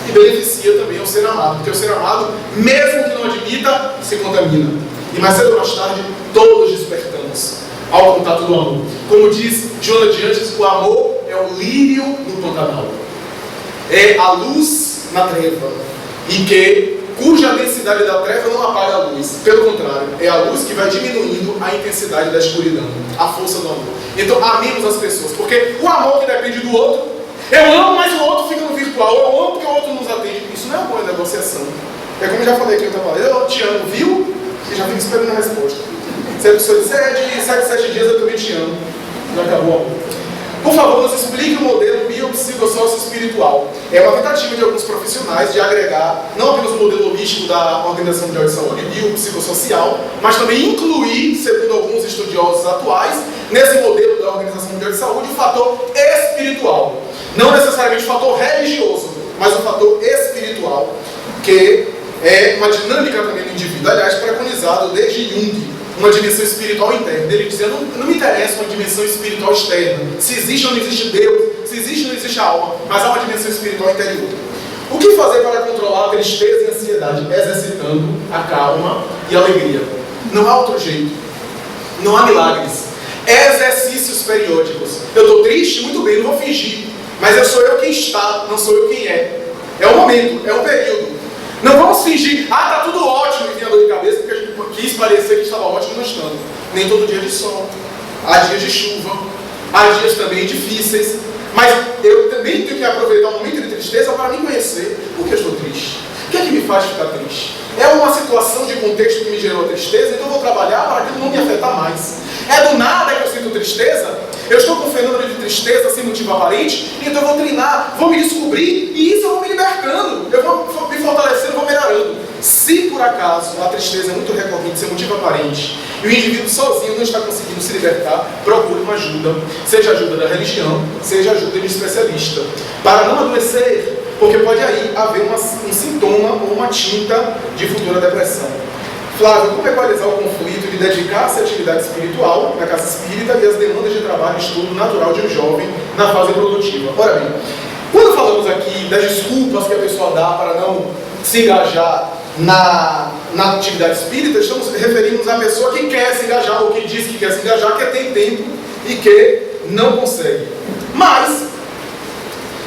E beneficia também ao ser amado. Porque o ser amado, mesmo que não admita, se contamina. E mais cedo ou mais tarde, todos despertamos ao contato do amor. Como diz Jonas de Anjos, o amor é o lírio no Pantanal. É a luz na treva. E cuja densidade da treva não apaga a luz. Pelo contrário, é a luz que vai diminuindo a intensidade da escuridão. A força do amor. Então, amemos as pessoas. Porque o amor que depende do outro, eu amo, mas o outro fica no virtual. Eu amo porque o outro nos atende. Isso não é uma boa negociação. É como eu já falei aqui, eu te amo, viu? E já fico esperando a resposta. Se a pessoa disser, de 7 em 7 dias eu também te amo. Já acabou o amor. Por favor, nos explique o modelo biopsicossócio-espiritual. É uma tentativa de alguns profissionais de agregar não apenas o modelo holístico da Organização Mundial de Saúde, biopsicossocial, mas também incluir, segundo alguns estudiosos atuais, nesse modelo da Organização Mundial de Saúde, o fator espiritual. Não necessariamente o fator religioso, mas o fator espiritual, que é uma dinâmica também do indivíduo, aliás, preconizado desde Jung, uma dimensão espiritual interna. Ele dizia, não me interessa uma dimensão espiritual externa, se existe ou não existe Deus, se existe ou não existe a alma, mas há uma dimensão espiritual interior. O que fazer para controlar a tristeza e a ansiedade? Exercitando a calma e a alegria. Não há outro jeito. Não há milagres. Exercícios periódicos. Eu estou triste? Muito bem, não vou fingir. Mas sou eu quem está, não sou eu quem é. É um momento, é um período. Não vamos fingir, tá tudo ótimo e tem a dor de cabeça, porque a gente quis parecer que estava ótimo não estando. Nem todo dia de sol. Há dias de chuva. Há dias também difíceis. Mas eu também tenho que aproveitar o momento de tristeza para me conhecer. Por que eu estou triste? O que é que me faz ficar triste? É uma situação de contexto que me gerou tristeza, então eu vou trabalhar para aquilo não me afetar mais. É do nada que eu sinto tristeza? Eu estou com um fenômeno de tristeza sem motivo aparente, então eu vou treinar, vou me descobrir, e isso eu vou me libertando, eu vou me fortalecendo, vou melhorando. Se por acaso a tristeza é muito recorrente, sem motivo aparente, e o indivíduo sozinho não está conseguindo se libertar, procure uma ajuda, seja ajuda da religião, seja ajuda de especialista, para não adoecer, porque pode aí haver um sintoma ou uma tinta de futura depressão. Flávio, como equalizar o conflito de dedicar-se à atividade espiritual na casa espírita e as demandas de trabalho e estudo natural de um jovem na fase produtiva? Ora bem, quando falamos aqui das desculpas que a pessoa dá para não se engajar na atividade espírita, estamos referindo à pessoa que quer se engajar, ou que diz que quer se engajar, que tem tempo e que não consegue. Mas,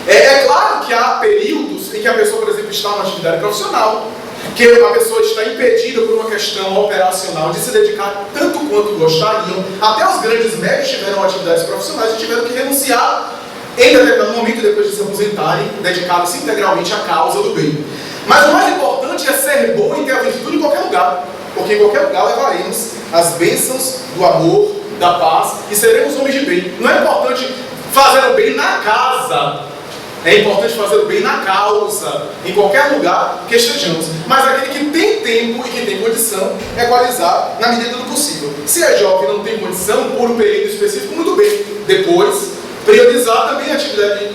é claro que há períodos em que a pessoa, por exemplo, está numa atividade profissional, que a pessoa está impedida por uma questão operacional de se dedicar tanto quanto gostariam. Até os grandes médicos tiveram atividades profissionais e tiveram que renunciar em determinado momento, depois de se aposentarem, dedicados integralmente à causa do bem. Mas o mais importante é ser bom e ter a virtude em qualquer lugar, porque em qualquer lugar levaremos as bênçãos do amor, da paz e seremos homens de bem. Não é importante fazer o bem na casa, é importante fazer o bem na causa, em qualquer lugar que estejamos. Mas aquele que tem tempo e que tem condição, equalizar na medida do possível. Se é jovem e não tem condição, por um período específico, muito bem. Depois, priorizar também a atividade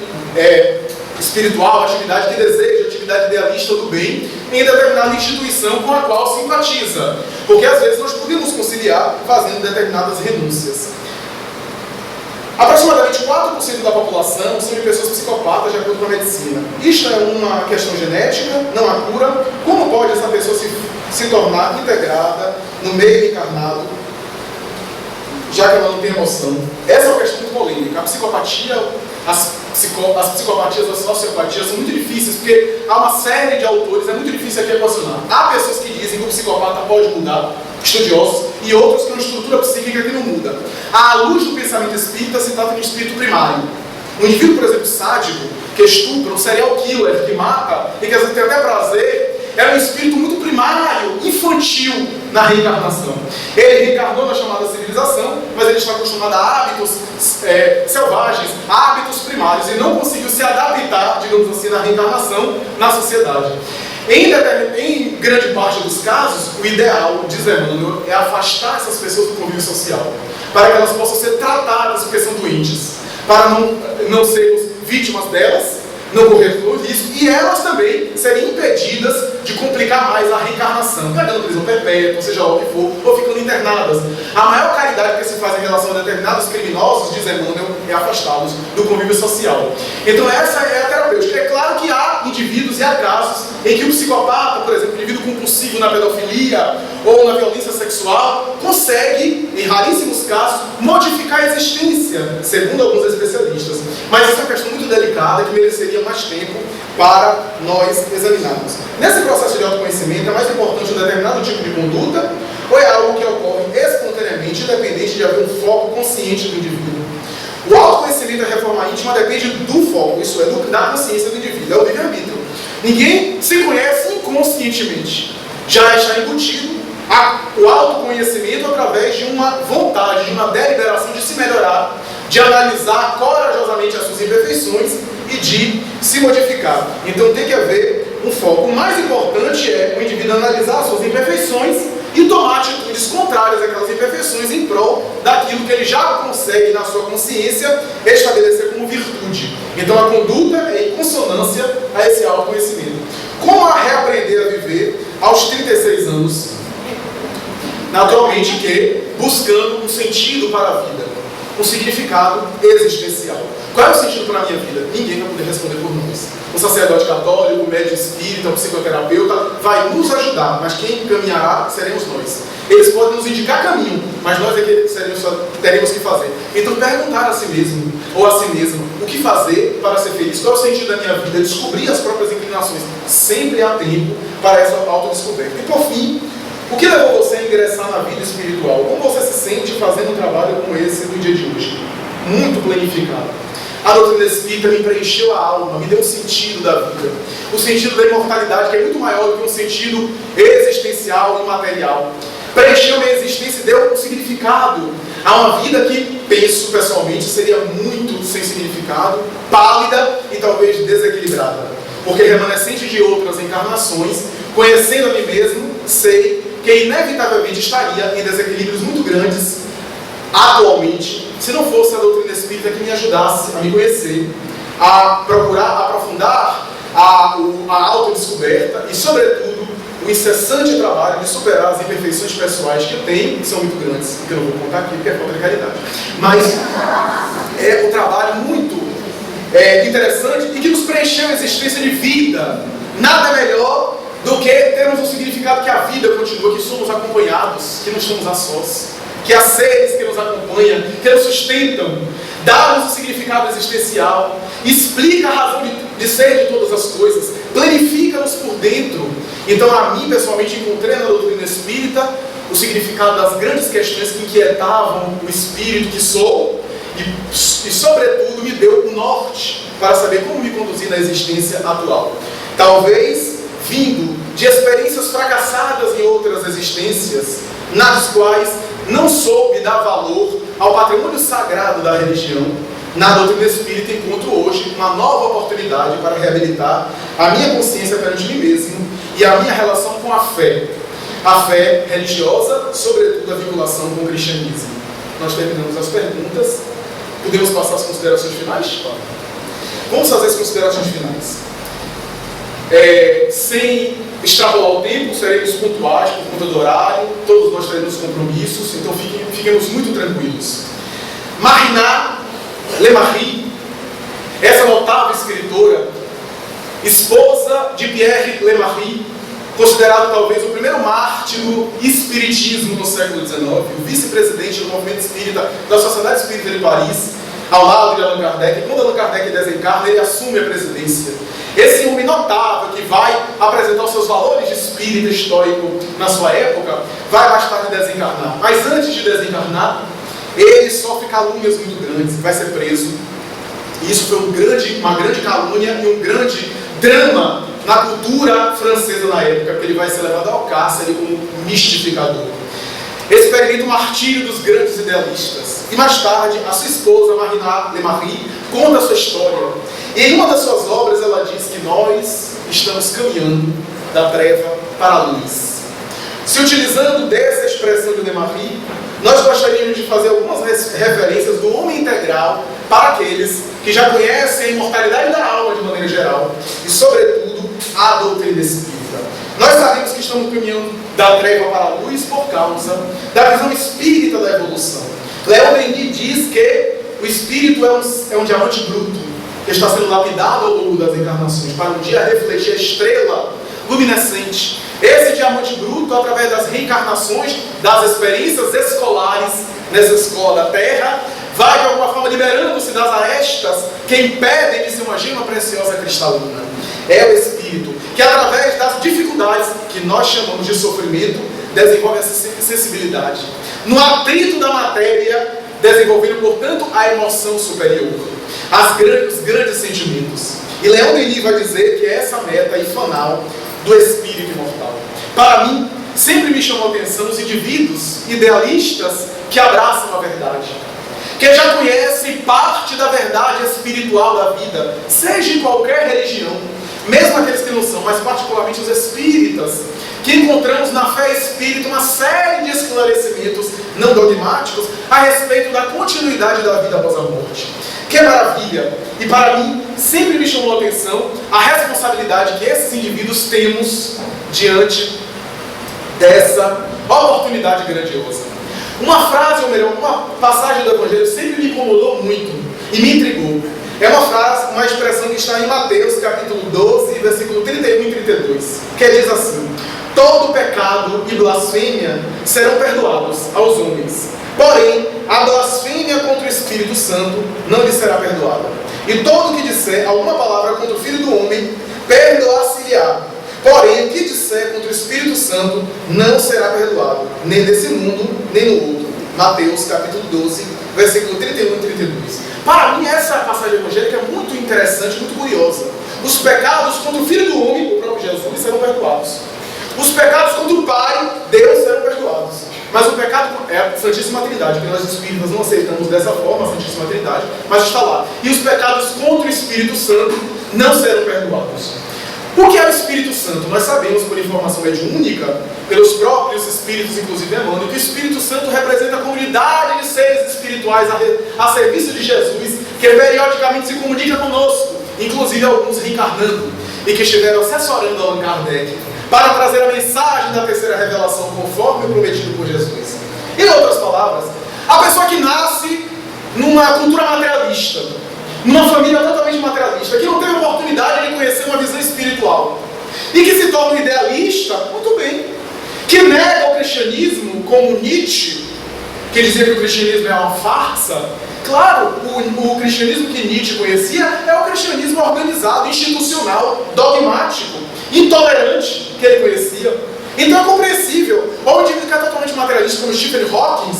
espiritual, a atividade que deseja, a atividade idealista do bem, em determinada instituição com a qual simpatiza. Porque às vezes nós podemos conciliar fazendo determinadas renúncias. Aproximadamente 4% da população são de pessoas psicopatas, de acordo com a medicina. Isto é uma questão genética, não há cura. Como pode essa pessoa se tornar integrada no meio encarnado, já que ela não tem emoção? Essa é uma questão muito polêmica. A psicopatia, as psicopatias, as sociopatias são muito difíceis, porque há uma série de autores, é muito difícil aqui equacionar. Há pessoas que dizem que o psicopata pode mudar, estudiosos, e outros que uma estrutura psíquica que não muda. À luz do pensamento espírita, se trata de um espírito primário. Um indivíduo, por exemplo, sádico, que estupra, um serial killer, que mata, e que às vezes tem até prazer, é um espírito muito primário, infantil na reencarnação. Ele reencarnou na chamada civilização, mas ele está acostumado a hábitos selvagens, a hábitos primários, e não conseguiu se adaptar, digamos assim, na reencarnação, na sociedade. Em grande parte dos casos, o ideal, diz Emmanuel, é afastar essas pessoas do convívio social, para que elas possam ser tratadas porque são doentes, para não sermos vítimas delas, não correr risco, e elas também seriam impedidas de complicar mais a reencarnação, pegando prisão perpétua, seja lá o que for, ou ficando internadas. A maior caridade que se faz em relação a determinados criminosos, diz Emmanuel, é afastá-los do convívio social. Então essa é a terapêutica. É claro que há indivíduos e há casos em que o psicopata, por exemplo, o indivíduo compulsivo na pedofilia ou na violência sexual, consegue, em raríssimos casos, modificar a existência, segundo alguns especialistas. Mas essa é uma questão muito delicada que mereceria mais tempo para nós examinarmos. Nesse processo de autoconhecimento, é mais importante um determinado tipo de conduta ou é algo que ocorre espontaneamente, independente de haver um foco consciente do indivíduo? O autoconhecimento da reforma íntima depende do foco, isso é, da consciência do indivíduo, é o livre-arbítrio. Ninguém se conhece inconscientemente. Já está embutido o autoconhecimento através de uma vontade, de uma deliberação de se melhorar, de analisar corajosamente as suas imperfeições e de se modificar. Então tem que haver um foco. O mais importante é o indivíduo analisar as suas imperfeições e tomar atitudes contrárias àquelas imperfeições em prol daquilo que ele já consegue na sua consciência estabelecer como virtude. Então a conduta é em consonância a esse autoconhecimento. Como a reaprender a viver aos 36 anos? Naturalmente que buscando um sentido para a vida, um significado existencial. Qual é o sentido para a minha vida? Ninguém vai poder responder por nós. O sacerdote católico, o médico espírita, o psicoterapeuta vai nos ajudar, mas quem caminhará seremos nós. Eles podem nos indicar caminho, mas nós é que teremos que fazer. Então perguntar a si mesmo, ou a si mesmo, o que fazer para ser feliz? Qual é o sentido da minha vida? Descobrir as próprias inclinações. Sempre há tempo para essa autodescoberta. E por fim, o que levou você a ingressar na vida espiritual? Como você se sente fazendo um trabalho como esse no dia de hoje? Muito planificado. A doutrina espírita me preencheu a alma, me deu um sentido da vida. O sentido da imortalidade, que é muito maior do que um sentido existencial e material. Preencheu minha existência e deu um significado a uma vida que, penso pessoalmente, seria muito sem significado, pálida e talvez desequilibrada. Porque remanescente de outras encarnações, conhecendo a mim mesmo, sei que inevitavelmente estaria em desequilíbrios muito grandes atualmente, se não fosse a doutrina espírita que me ajudasse a me conhecer, a procurar aprofundar a autodescoberta e, sobretudo, o incessante trabalho de superar as imperfeições pessoais que eu tenho, que são muito grandes, que eu não vou contar aqui porque é falta de caridade. Mas é um trabalho muito interessante e que nos preencheu a existência de vida. Nada melhor do que termos um significado que a vida continua, que somos acompanhados, que não estamos a sós, que há seres que nos acompanham, que nos sustentam, dá-nos um significado existencial, explica a razão de ser de todas as coisas, planifica-nos por dentro. Então, a mim, pessoalmente, encontrei na doutrina espírita o significado das grandes questões que inquietavam o espírito que sou e, sobretudo, me deu o norte para saber como me conduzir na existência atual. Talvez vindo de experiências fracassadas em outras existências, nas quais não soube dar valor ao patrimônio sagrado da religião, na doutrina espírita encontro hoje uma nova oportunidade para reabilitar a minha consciência perante mim mesmo e a minha relação com a fé religiosa, sobretudo a vinculação com o cristianismo. Nós terminamos as perguntas. Podemos passar as considerações finais? Vamos fazer as considerações finais. Sem extrapolar o tempo, seremos pontuais por conta do horário, todos nós teremos compromissos, então fiquemos muito tranquilos. Marina Lemarie, essa notável escritora, esposa de Pierre Lemarie, considerado talvez o primeiro mártir do espiritismo no século XIX, o vice-presidente do movimento espírita da Sociedade Espírita de Paris, ao lado de Allan Kardec. Quando Allan Kardec desencarna, ele assume a presidência. Esse homem notável que vai apresentar os seus valores de espírito estoico na sua época, vai mais tarde desencarnar. Mas antes de desencarnar, ele sofre calúnias muito grandes, vai ser preso. E isso foi uma grande calúnia e um grande drama na cultura francesa na época, porque ele vai ser levado ao cárcere como mistificador. Experimenta o martírio dos grandes idealistas. E mais tarde, a sua esposa, Marina Lemarie, conta a sua história. E em uma das suas obras, ela diz que nós estamos caminhando da treva para a luz. Se utilizando dessa expressão de Lemarie, nós gostaríamos de fazer algumas referências do homem integral para aqueles que já conhecem a imortalidade da alma de maneira geral e, sobretudo, a doutrina espírita. Nós sabemos que estamos caminhando da treva para a luz por causa da visão espírita da evolução. Leon Denis diz que o espírito é um diamante bruto que está sendo lapidado ao longo das encarnações para um dia refletir a estrela luminescente. Esse diamante bruto, através das reencarnações, das experiências escolares nessa escola Terra, vai de alguma forma liberando-se das arestas que impedem de ser uma gema preciosa cristalina. É o espírito que, através das dificuldades que nós chamamos de sofrimento, desenvolve essa sensibilidade. No atrito da matéria, desenvolvendo, portanto, a emoção superior, os grandes sentimentos. E Leon Denis vai dizer que é essa meta infernal do espírito imortal. Para mim, sempre me chamou a atenção os indivíduos idealistas que abraçam a verdade, que já conhecem parte da verdade espiritual da vida, seja em qualquer religião, mesmo aqueles que não são, mas particularmente os espíritas, que encontramos na fé espírita uma série de esclarecimentos não dogmáticos a respeito da continuidade da vida após a morte. Que maravilha! E para mim, sempre me chamou a atenção a responsabilidade que esses indivíduos temos diante dessa oportunidade grandiosa. Uma frase, ou melhor, uma passagem do Evangelho sempre me incomodou muito e me intrigou. É uma frase, uma expressão que está em Mateus, capítulo 12, versículo 31 e 32, que diz assim: todo pecado e blasfêmia serão perdoados aos homens, porém, a blasfêmia contra o Espírito Santo não lhe será perdoada. E todo o que disser alguma palavra contra o Filho do Homem, perdoar-se-lhe-á. Porém, o que disser contra o Espírito Santo não será perdoado, nem nesse mundo, nem no outro. Mateus, capítulo 12, versículo 31 e 32. Para mim, essa passagem evangélica é muito interessante, muito curiosa. Os pecados contra o Filho do Homem, o próprio Jesus, serão perdoados. Os pecados contra o Pai, Deus, serão perdoados. Mas o pecado é a Santíssima Trindade, que nós espíritas não aceitamos dessa forma, a Santíssima Trindade, mas está lá. E os pecados contra o Espírito Santo não serão perdoados. O que é o Espírito Santo? Nós sabemos, por informação mediúnica, pelos próprios espíritos, inclusive Emmanuel, que o Espírito Santo representa a comunidade de seres espirituais a serviço de Jesus, que periodicamente se comunica conosco, inclusive alguns reencarnando, e que estiveram assessorando Allan Kardec, para trazer a mensagem da terceira revelação, conforme o prometido por Jesus. Em outras palavras, a pessoa que nasce numa cultura materialista, numa família totalmente materialista, que não teve oportunidade de conhecer uma visão espiritual, e que se torna um idealista, muito bem, que nega o cristianismo, como Nietzsche, que dizia que o cristianismo é uma farsa. Claro, o cristianismo que Nietzsche conhecia é o cristianismo organizado, institucional, dogmático, intolerante, que ele conhecia. Então é compreensível. Ou um indivíduo que é totalmente materialista, como Stephen Hawking,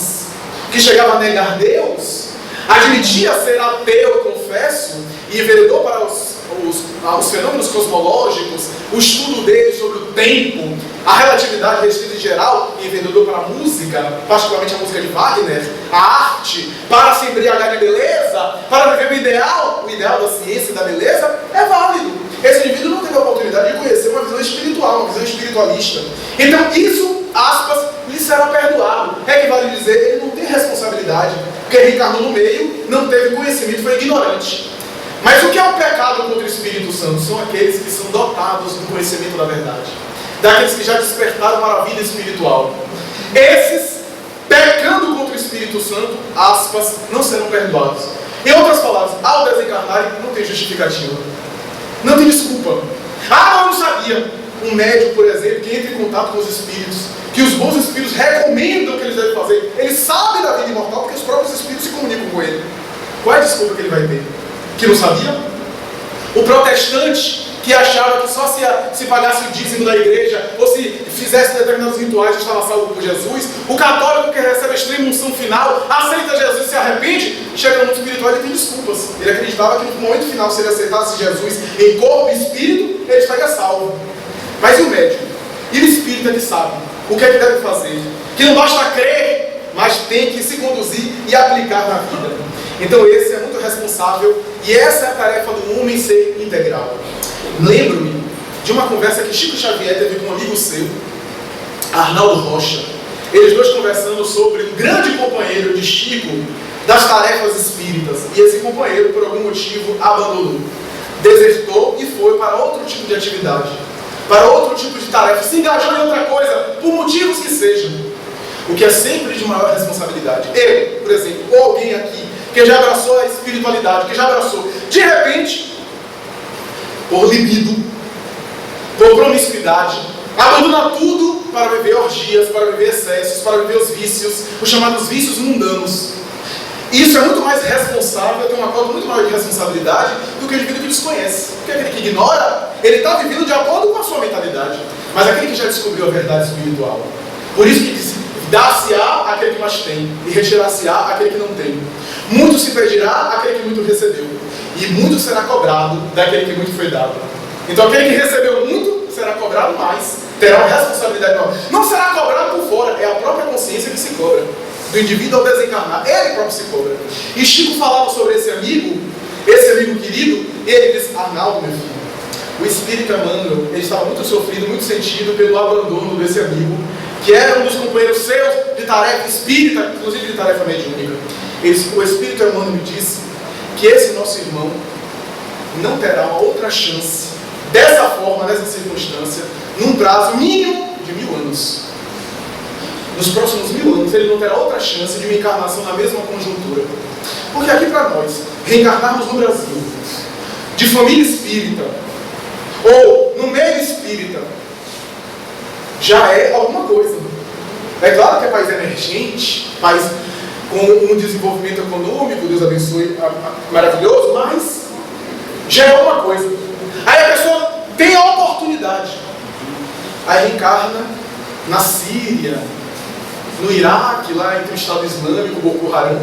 que chegava a negar Deus, admitia ser ateu, confesso, e enveredou para os fenômenos cosmológicos, o estudo dele sobre o tempo, a relatividade restrita em geral, e enveredou para a música, particularmente a música de Wagner, a arte, para se embriagar de beleza, para viver o ideal da ciência e da beleza, é válido. Esse indivíduo não teve a oportunidade de conhecer uma visão espiritual, uma visão espiritualista. Então isso, aspas, lhe será perdoado. É que vale dizer, ele não tem responsabilidade, porque ele reencarnou no meio, não teve conhecimento, foi ignorante. Mas o que é o pecado contra o Espírito Santo? São aqueles que são dotados do conhecimento da verdade, daqueles que já despertaram para a vida espiritual. Esses, pecando contra o Espírito Santo, aspas, não serão perdoados. Em outras palavras, ao desencarnarem, não tem justificativa, não tem desculpa. Ah, eu não sabia. Um médium, por exemplo, que entra em contato com os espíritos, que os bons espíritos recomendam que eles devem fazer, ele sabe da vida imortal porque os próprios espíritos se comunicam com ele. Qual é a desculpa que ele vai ter? Que não sabia? O protestante que achava que só se pagasse o dízimo da igreja ou se fizesse determinados rituais já estava salvo por Jesus. O católico que recebe a extrema unção final, aceita Jesus e se arrepende, chega no mundo espiritual e ele tem desculpas. Ele acreditava que no momento final, se ele aceitasse Jesus em corpo e espírito, ele estaria salvo. Mas e o médium? E o espírita que sabe o que é que deve fazer? Que não basta crer, mas tem que se conduzir e aplicar na vida. Então esse é muito responsável e essa é a tarefa do homem ser integral. Lembro-me de uma conversa que Chico Xavier teve com um amigo seu, Arnaldo Rocha. Eles dois conversando sobre um grande companheiro de Chico, das tarefas espíritas. E esse companheiro, por algum motivo, abandonou, desertou e foi para outro tipo de atividade, para outro tipo de tarefa, se engajou em outra coisa, por motivos que sejam, o que é sempre de maior responsabilidade. Eu, por exemplo, ou alguém aqui, que já abraçou a espiritualidade, que já abraçou, de repente, por libido, por promiscuidade, abandona tudo para viver orgias, para viver excessos, para viver os vícios, os chamados vícios mundanos. Isso é muito mais responsável, tem uma cota muito maior de responsabilidade do que o indivíduo que desconhece. Porque aquele que ignora, ele está vivendo de acordo com a sua mentalidade. Mas aquele que já descobriu a verdade espiritual. Por isso que diz, dar-se-á aquele que mais tem, e retirar-se-á aquele que não tem. Muito se pedirá aquele que muito recebeu, e muito será cobrado daquele que muito foi dado. Então aquele que recebeu muito, será cobrado mais, terá uma responsabilidade maior. Não será cobrado por fora, é a própria consciência que se cobra. Do indivíduo ao desencarnar, ele próprio se cobra. E Chico falava sobre esse amigo querido, e ele disse: Arnaldo, meu filho, o espírito Emmanuel, ele estava muito sofrido, muito sentido pelo abandono desse amigo, que era um dos companheiros seus de tarefa espírita, inclusive de tarefa mediúnica. O espírito Emmanuel me disse que esse nosso irmão não terá uma outra chance, dessa forma, nessa circunstância, num prazo mínimo de 1000 anos. Nos próximos 1000 anos, ele não terá outra chance de uma encarnação na mesma conjuntura. Porque aqui para nós, reencarnarmos no Brasil, de família espírita, ou no meio espírita, já é alguma coisa. É claro que é país emergente, país com um desenvolvimento econômico, Deus abençoe, maravilhoso, mas já é alguma coisa. Aí a pessoa tem a oportunidade, aí reencarna na Síria, no Iraque, lá entre o Estado Islâmico, o Boko Haram,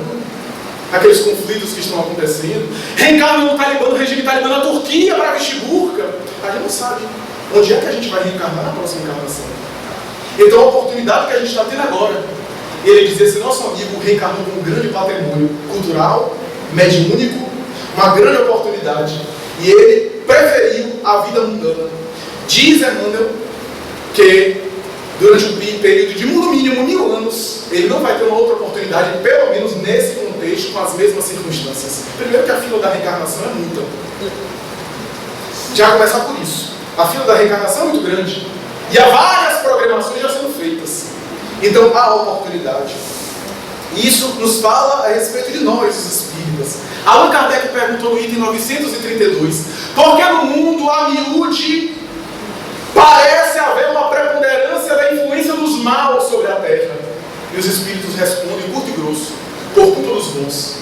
aqueles conflitos que estão acontecendo, reencarna no Talibã, no regime talibã na Turquia, para vestir burca. A gente não sabe onde é que a gente vai reencarnar na próxima encarnação. Então a oportunidade que a gente está tendo agora, ele diz: esse nosso amigo reencarnou com um grande patrimônio cultural, mediúnico, uma grande oportunidade, e ele preferiu a vida mundana. Diz Emmanuel que durante um período de no mínimo 1000 anos, ele não vai ter uma outra oportunidade, pelo menos nesse contexto, com as mesmas circunstâncias. Primeiro que a fila da reencarnação é muita. Já começar por isso. A fila da reencarnação é muito grande. E há várias programações já sendo feitas. Então há oportunidade. E isso nos fala a respeito de nós, os espíritas. Allan Kardec perguntou no item 932, por que no mundo a miúde parece haver uma preponderância da influência dos maus sobre a terra? E os espíritos respondem curto e grosso: por culpa dos bons.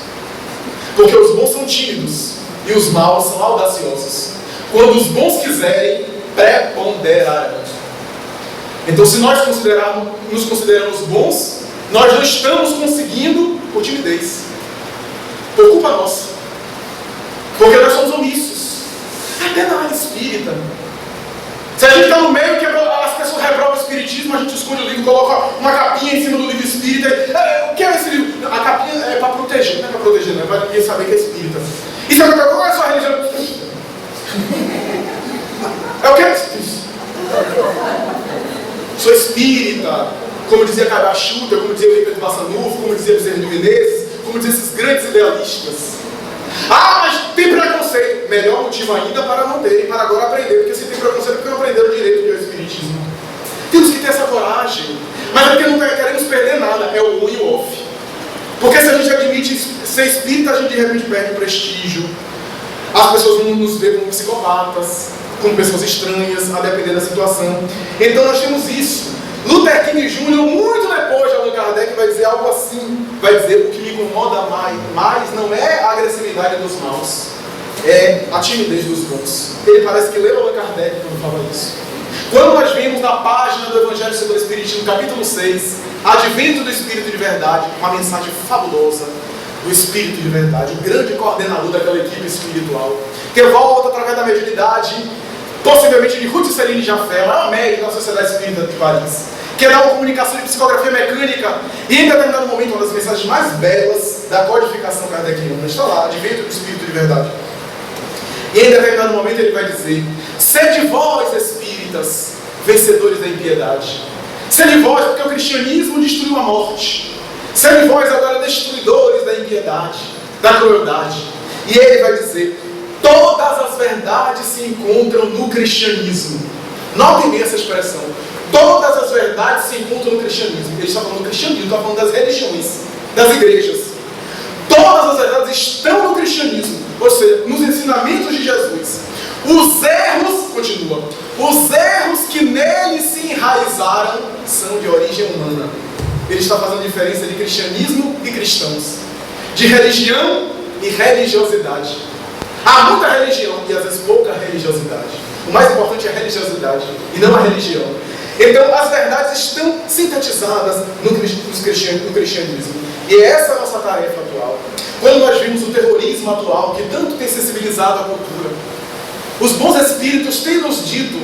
Porque os bons são tímidos e os maus são audaciosos. Quando os bons quiserem, preponderarão. Então, se nós nos consideramos bons, nós não estamos conseguindo por timidez, por culpa nossa, porque nós somos omissos. Até na área espírita, se a gente está no meio que as pessoas reprovam o espiritismo, a gente esconde o livro, coloca uma capinha em cima do livro espírita. O que é esse livro? A capinha é para proteger, não é para proteger, não é para ninguém saber que é espírita. E se eu perguntar qual é a sua religião? É o que? Sou espírita, como dizia Cabachuta, como dizia Felipe de Bassanufo, como dizia Bezerra de Menezes, como diziam esses grandes idealistas. Ah, mas tem preconceito. Melhor motivo ainda para não terem, para agora aprender. Porque se tem preconceito, porque não aprenderam direito o que é o espiritismo. Temos que ter essa coragem. Mas é porque não queremos perder nada. É o on e o off. Porque se a gente admite ser espírita, a gente de repente perde o prestígio. As pessoas vão nos ver como psicopatas, como pessoas estranhas, a depender da situação. Então nós temos isso. Luther King Jr., muito depois de Allan Kardec, vai dizer algo assim. Vai dizer: o que me incomoda mais não é a agressividade dos maus, é a timidez dos bons. Ele parece que leu Allan Kardec quando fala isso. Quando nós vimos na página do Evangelho segundo o Espiritismo, capítulo 6, Advento do Espírito de Verdade, uma mensagem fabulosa do Espírito de Verdade, o grande coordenador daquela equipe espiritual, que volta através da mediunidade, possivelmente de Ruth Celine Jaffé, a maior médica da Sociedade Espírita de Paris, que dá uma comunicação de psicografia mecânica, e em determinado momento, uma das mensagens mais belas da codificação kardeciana está lá, Advento do Espírito de Verdade. E em determinado momento ele vai dizer: sede vós, espíritas, vencedores da impiedade. Sede vós, porque o cristianismo destruiu a morte. Sede vós agora destruidores da impiedade, da crueldade. E ele vai dizer: todas as verdades se encontram no cristianismo. Notem bem essa expressão. Todas as verdades se encontram no cristianismo. Ele está falando do cristianismo, está falando das religiões, das igrejas. Todas as verdades estão no cristianismo, ou seja, nos ensinamentos de Jesus. Os erros, continua, os erros que nele se enraizaram são de origem humana. Ele está fazendo diferença de cristianismo e cristãos, de religião e religiosidade. Há muita religião e às vezes pouca religiosidade. O mais importante é a religiosidade e não a religião. Então as verdades estão sintetizadas no cristianismo. E essa é a nossa tarefa atual. Quando nós vimos o terrorismo atual, que tanto tem sensibilizado a cultura, os bons espíritos têm nos dito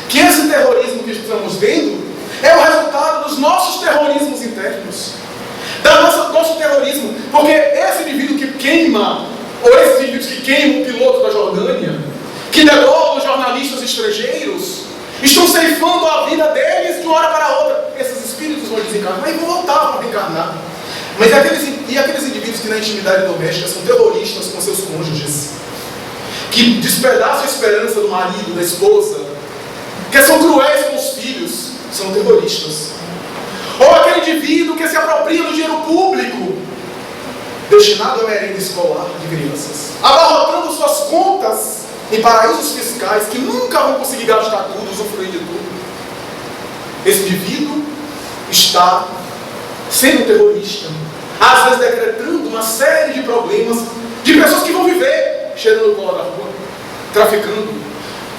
que esse terrorismo que estamos vendo é o resultado dos nossos terrorismos internos, do nosso terrorismo. Porque esse indivíduo que queima, ou esses indivíduos que queimam o piloto da Jordânia, que degolam os jornalistas estrangeiros, estão ceifando a vida deles de uma hora para outra. Esses espíritos vão desencarnar, mas vão voltar para reencarnar. Mas aqueles indivíduos que na intimidade doméstica são terroristas com seus cônjuges, que despedaçam a esperança do marido, da esposa, que são cruéis com os filhos, são terroristas. Ou aquele indivíduo que se apropria do dinheiro público destinado à merenda escolar de crianças, abarrotando suas contas em paraísos fiscais que nunca vão conseguir gastar tudo, usufruir de tudo. Esse indivíduo está sendo terrorista, às vezes decretando uma série de problemas de pessoas que vão viver cheirando o cola da rua, traficando,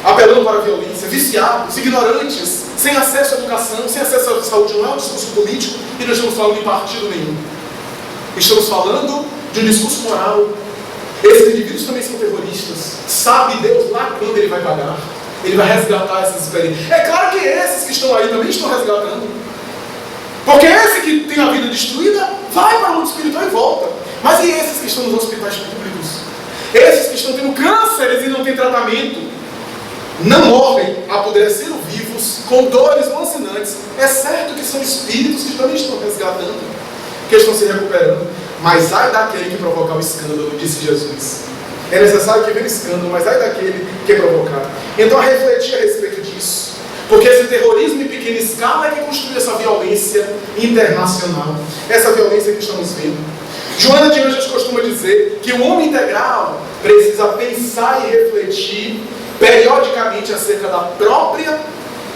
apelando para a violência, viciados, ignorantes, sem acesso à educação, sem acesso à saúde. Não é um discurso político e não estamos falando de partido nenhum. Estamos falando de um discurso moral. Esses indivíduos também são terroristas. Sabe Deus lá quando ele vai pagar. Ele vai resgatar essas experiências. É claro que esses que estão aí também estão resgatando. Porque esse que tem a vida destruída vai para o mundo espiritual e volta. Mas e esses que estão nos hospitais públicos? Esses que estão tendo cânceres e não têm tratamento? Não morrem, apodreceram vivos, com dores lancinantes. É certo que são espíritos que também estão resgatando, que estão se recuperando. Mas ai daquele que provocar o escândalo, disse Jesus. É necessário que venha escândalo, mas ai daquele que provocar. Então, a refletir a respeito disso. Porque esse terrorismo em pequena escala é que construiu essa violência internacional. Essa violência que estamos vendo. Joana de Anjos costuma dizer que o homem integral precisa pensar e refletir periodicamente acerca da própria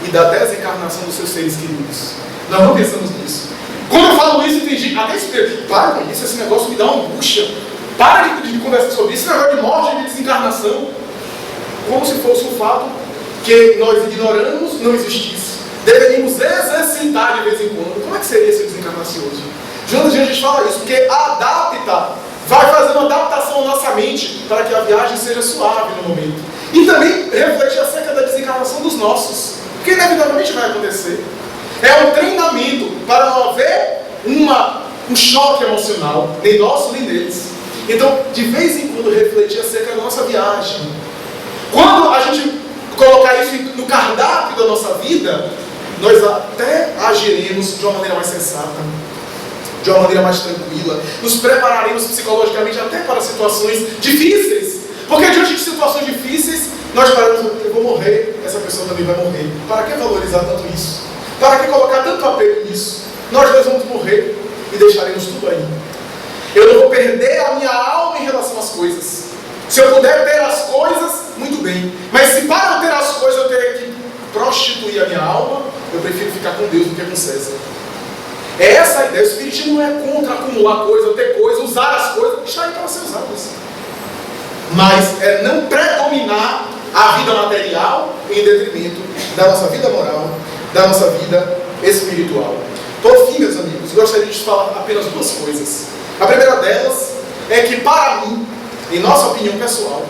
e da desencarnação dos seus seres queridos. Nós não pensamos nisso. Quando eu falo isso, tem gente até espera. Para com isso, esse negócio me dá uma angústia. Para de conversar sobre isso, esse negócio de morte e de desencarnação. Como se fosse um fato que nós ignoramos, não existisse. Deveríamos exercitar de vez em quando. Como é que seria esse desencarnacioso? Joana de Anjos fala isso, porque adapta, vai fazer uma adaptação à nossa mente para que a viagem seja suave no momento. E também refletir acerca da desencarnação dos nossos, porque inevitavelmente vai acontecer. É um treinamento para não haver um choque emocional, nem nosso nem deles. Então, de vez em quando, refletir acerca da nossa viagem. Quando a gente colocar isso no cardápio da nossa vida, nós até agiremos de uma maneira mais sensata, de uma maneira mais tranquila, nos prepararemos psicologicamente até para situações difíceis, porque diante de situações difíceis, nós paramos, eu vou morrer, essa pessoa também vai morrer. Para que valorizar tanto isso? Para que colocar tanto apego nisso? Nós dois vamos morrer e deixaremos tudo aí. Eu não vou perder a minha alma em relação às coisas. Se eu puder ter as coisas, muito bem. Mas se para eu ter as coisas eu ter que prostituir a minha alma, eu prefiro ficar com Deus do que com César. É essa a ideia. O Espiritismo não é contra acumular coisa, ter coisa, usar as coisas. Está aí para ser usadas. Mas é não predominar a vida material em detrimento da nossa vida moral, da nossa vida espiritual. Por fim, meus amigos, gostaria de falar apenas duas coisas. A primeira delas é que, para mim, em nossa opinião pessoal,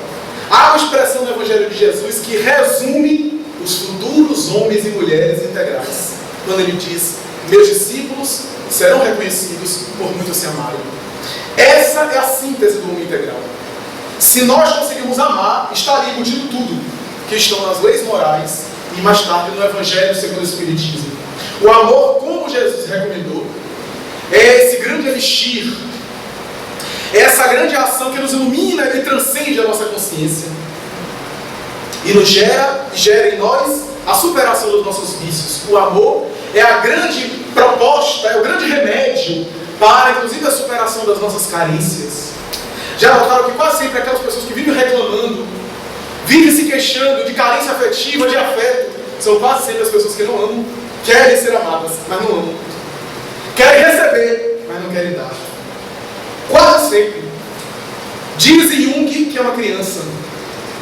há uma expressão no Evangelho de Jesus que resume os futuros homens e mulheres integrais. Quando ele diz: meus discípulos serão reconhecidos por muitos se amarem. Essa é a síntese do homem integral. Se nós conseguirmos amar, estaríamos de tudo que estão nas leis morais e mais tarde no Evangelho segundo o Espiritismo. O amor, como Jesus recomendou, é esse grande elixir, é essa grande ação que nos ilumina e transcende a nossa consciência e nos gera em nós a superação dos nossos vícios. O amor é a grande proposta, é o grande remédio para, inclusive, a superação das nossas carências. Já notaram que quase sempre aquelas pessoas que vivem reclamando, vivem se queixando de carência afetiva, de afeto, são quase sempre as pessoas que não amam, querem ser amadas, mas não amam. Querem receber, mas não querem dar. Quase sempre. Diz Jung que é uma criança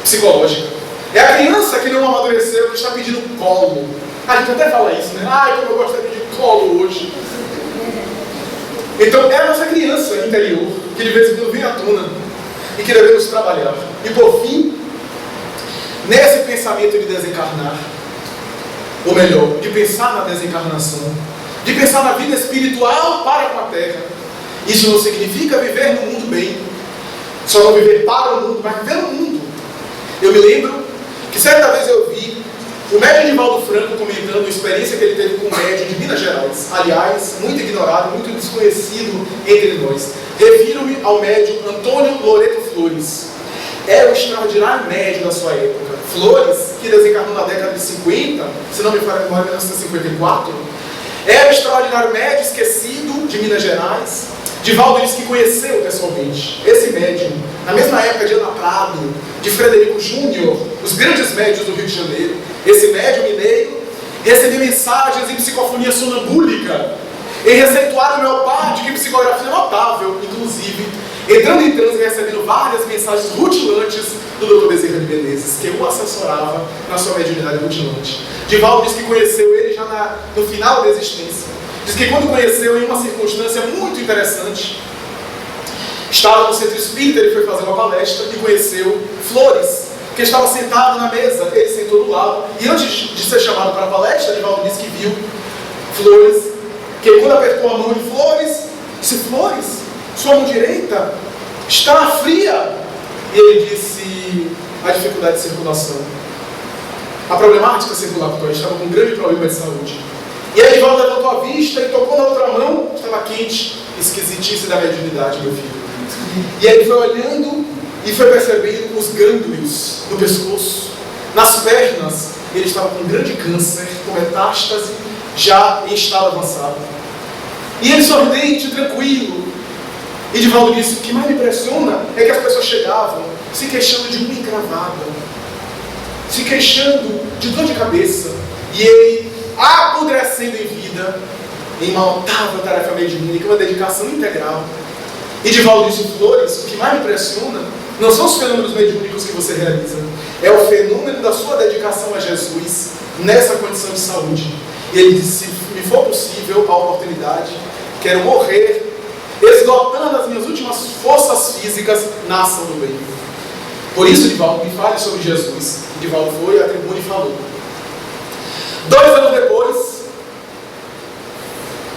psicológica. É a criança que não amadureceu, que está pedindo colo. A gente até fala isso, né? Ai, como eu gostaria de colo hoje. Então, é a nossa criança interior, que de vez em quando vem à tona e que devemos trabalhar. E por fim, nesse pensamento de desencarnar, ou melhor, de pensar na desencarnação, de pensar na vida espiritual para com a Terra. Isso não significa viver no mundo bem, só não viver para o mundo, mas viver no mundo. Eu me lembro que certa vez eu vi o médium Nivaldo Franco comentando a experiência que ele teve com um médium de Minas Gerais, aliás, muito ignorado, muito desconhecido entre nós. Refiro-me ao médium Antônio Loreto Flores. Era um extraordinário médium da sua época. Flores, que desencarnou na década de 50, se não me falha a memória, 1954, era um extraordinário médium esquecido de Minas Gerais. Divaldo disse que conheceu pessoalmente esse médium, na mesma época de Ana Prado, de Frederico Júnior, os grandes médiuns do Rio de Janeiro. Esse médium mineiro recebia mensagens em psicofonia sonambúlica, em receituário homeopático e psicografia notável, inclusive, entrando em transe e recebendo várias mensagens rutilantes do Dr. Bezerra de Menezes, que o assessorava na sua mediunidade rutilante. Divaldo disse que conheceu ele já no final da existência. Diz que quando conheceu em uma circunstância muito interessante, estava no centro espírita, ele foi fazer uma palestra e conheceu Flores, que estava sentado na mesa, ele sentou do lado, e antes de ser chamado para a palestra, Divaldo disse que viu Flores, que quando apertou a mão de Flores, disse: Flores, sua mão direita está fria. E ele disse: a dificuldade de circulação, a problemática circulatória, estava com um grande problema de saúde. E aí Divaldo levantou a vista e tocou na outra mão, estava quente, esquisitice da mediunidade, meu filho. E aí ele foi olhando e foi percebendo os gânglios no pescoço, nas pernas. Ele estava com um grande câncer, com metástase, já em estado avançado. E ele sorridente, tranquilo. E Divaldo disse: o que mais me impressiona é que as pessoas chegavam se queixando de unha encravada, se queixando de dor de cabeça. E ele, apodrecendo em vida, em uma notável tarefa mediúnica, uma dedicação integral. E Divaldo disse: Flores, o que mais me impressiona não são os fenômenos mediúnicos que você realiza, é o fenômeno da sua dedicação a Jesus nessa condição de saúde. E ele disse: se me for possível a oportunidade, quero morrer esgotando as minhas últimas forças físicas na ação do bem. Por isso, Divaldo, me fale sobre Jesus. E Divaldo foi à tribuna e falou. 2 anos depois,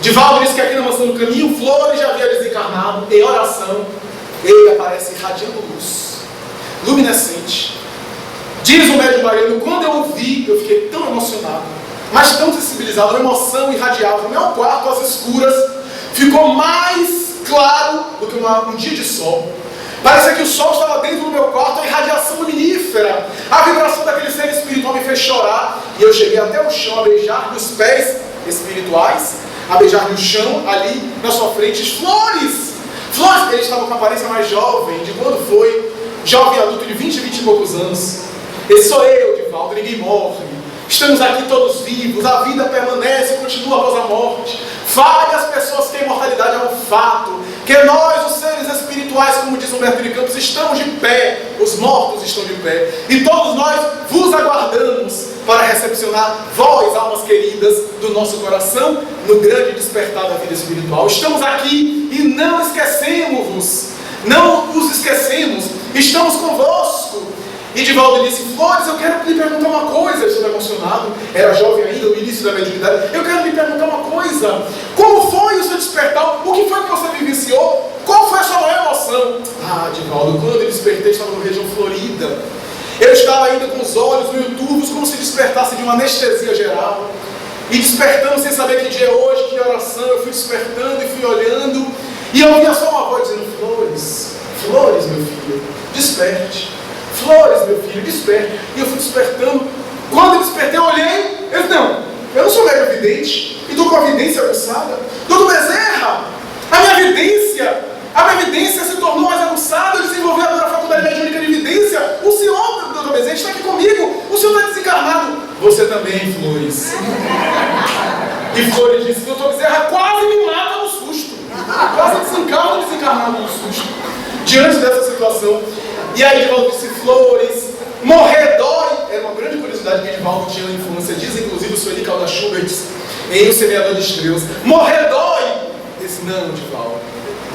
Divaldo disse que aqui na Mansão do Caminho, Flores já havia desencarnado. Em oração, ele aparece irradiando luz, luminescente. Diz o médium baiano: quando eu o vi, eu fiquei tão emocionado, mas tão sensibilizado, uma emoção irradiava. O meu quarto, às escuras, ficou mais claro do que um dia de sol. Parecia que o sol estava dentro do meu quarto, a irradiação luminífera, a vibração daquele ser espiritual me fez chorar. E eu cheguei até o chão a beijar os pés espirituais, a beijar no chão, ali na sua frente. Flores! Flores! Ele estava com a aparência mais jovem, de quando foi jovem adulto de 20 e poucos anos. Esse sou eu, Divaldo, ninguém morre. Estamos aqui todos vivos, a vida permanece e continua após a morte. Fale às pessoas que a imortalidade é um fato, que nós, os seres espirituais, como diz Humberto de Campos, estamos de pé, os mortos estão de pé, e todos nós vos aguardamos para recepcionar vós, almas queridas do nosso coração, no grande despertar da vida espiritual. Estamos aqui e não esquecemos-vos, não os esquecemos, estamos convosco. E Divaldo disse: Flores, eu quero lhe perguntar uma coisa. Eu estou emocionado, era jovem ainda, no início da mediunidade. Eu quero lhe perguntar uma coisa: como foi o seu despertar? O que foi que você vivenciou? Qual foi a sua maior emoção? Ah, Divaldo, quando eu despertei, estava numa região florida. Eu estava ainda com os olhos meio turvos, como se despertasse de uma anestesia geral. e despertando sem saber que dia é hoje, que oração, eu fui despertando e fui olhando, e eu ouvia só uma voz dizendo: Flores, Flores, meu filho, desperte. Flores, meu filho, desperte. E eu fui despertando. Quando eu despertei, eu olhei, eu disse: não, eu não sou médium vidente, e estou com a vidência aguçada. Doutor Bezerra, a minha vidência se tornou mais aguçada, eu desenvolvi agora a faculdade mediúnica de vidência. O senhor, doutor Bezerra, está aqui comigo, o senhor está desencarnado. Você também, Flores. E Flores disse: doutor Bezerra, quase me mata no susto. Quase desencarnado no susto. Diante dessa situação, e aí Edivaldo disse: Flores, morrer dói. Era uma grande curiosidade que Edivaldo tinha na infância. Diz inclusive o Sueli Calda Schubert em O Semeador de Estrelas: morrer dói. Eu disse: não, Edivaldo,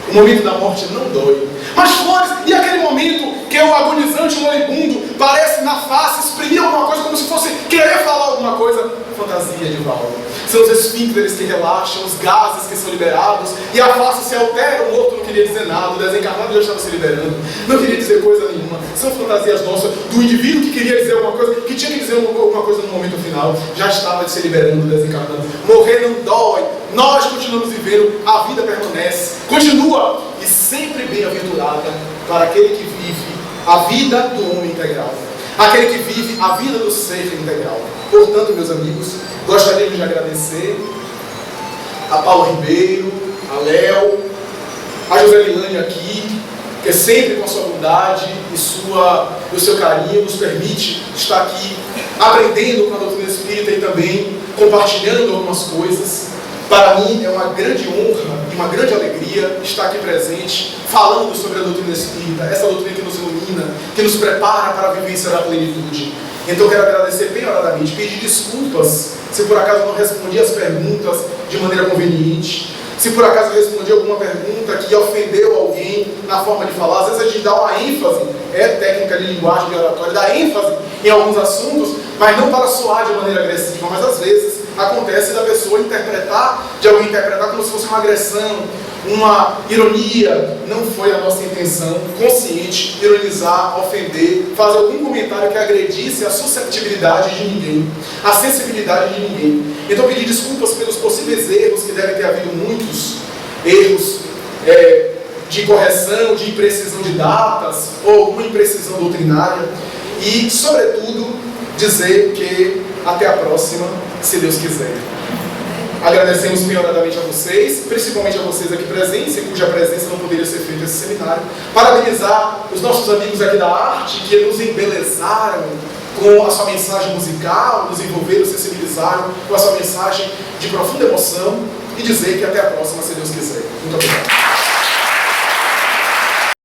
o momento da morte não dói. Mas Flores, e aquele momento que o agonizante moribundo parece na face exprimir alguma coisa, como se fosse querer falar alguma coisa? Fantasia, Edivaldo. São os esfíncteres que relaxam, os gases que são liberados, e a face se altera. O morto não queria dizer nada, o desencarnado já estava se liberando, não queria dizer coisa nenhuma. São fantasias nossas do indivíduo que queria dizer alguma coisa, que tinha que dizer alguma coisa no momento final, já estava se liberando, desencarnado. Morrer não dói, nós continuamos vivendo, a vida permanece, continua, e sempre bem-aventurada para aquele que vive a vida do homem integral, aquele que vive a vida do ser integral. Portanto, meus amigos, gostaríamos de agradecer a Paulo Ribeiro, a Léo, a José Milani aqui, que sempre com a sua bondade e o seu carinho nos permite estar aqui aprendendo com a doutrina espírita e também compartilhando algumas coisas. Para mim é uma grande honra e uma grande alegria estar aqui presente, falando sobre a doutrina espírita, essa doutrina que nos ilumina, que nos prepara para a vivência da plenitude. Então quero agradecer bem oradamente, pedir desculpas se por acaso não respondi as perguntas de maneira conveniente, se por acaso respondi alguma pergunta que ofendeu alguém na forma de falar. Às vezes a gente dá uma ênfase, é técnica de linguagem, de oratória, dá ênfase em alguns assuntos, mas não para soar de maneira agressiva, mas às vezes acontece da pessoa interpretar como se fosse uma agressão, uma ironia. Não foi a nossa intenção consciente ironizar, ofender, fazer algum comentário que agredisse a susceptibilidade de ninguém, a sensibilidade de ninguém. Então pedir desculpas pelos possíveis erros, que devem ter havido muitos erros de correção, de imprecisão de datas ou alguma imprecisão doutrinária, e sobretudo dizer que até a próxima, se Deus quiser. Agradecemos prioritariamente a vocês, principalmente a vocês aqui presentes, em cuja presença não poderia ser feito esse seminário. Parabenizar os nossos amigos aqui da arte, que nos embelezaram com a sua mensagem musical, nos envolveram, sensibilizaram com a sua mensagem de profunda emoção, e dizer que até a próxima, se Deus quiser. Muito obrigado.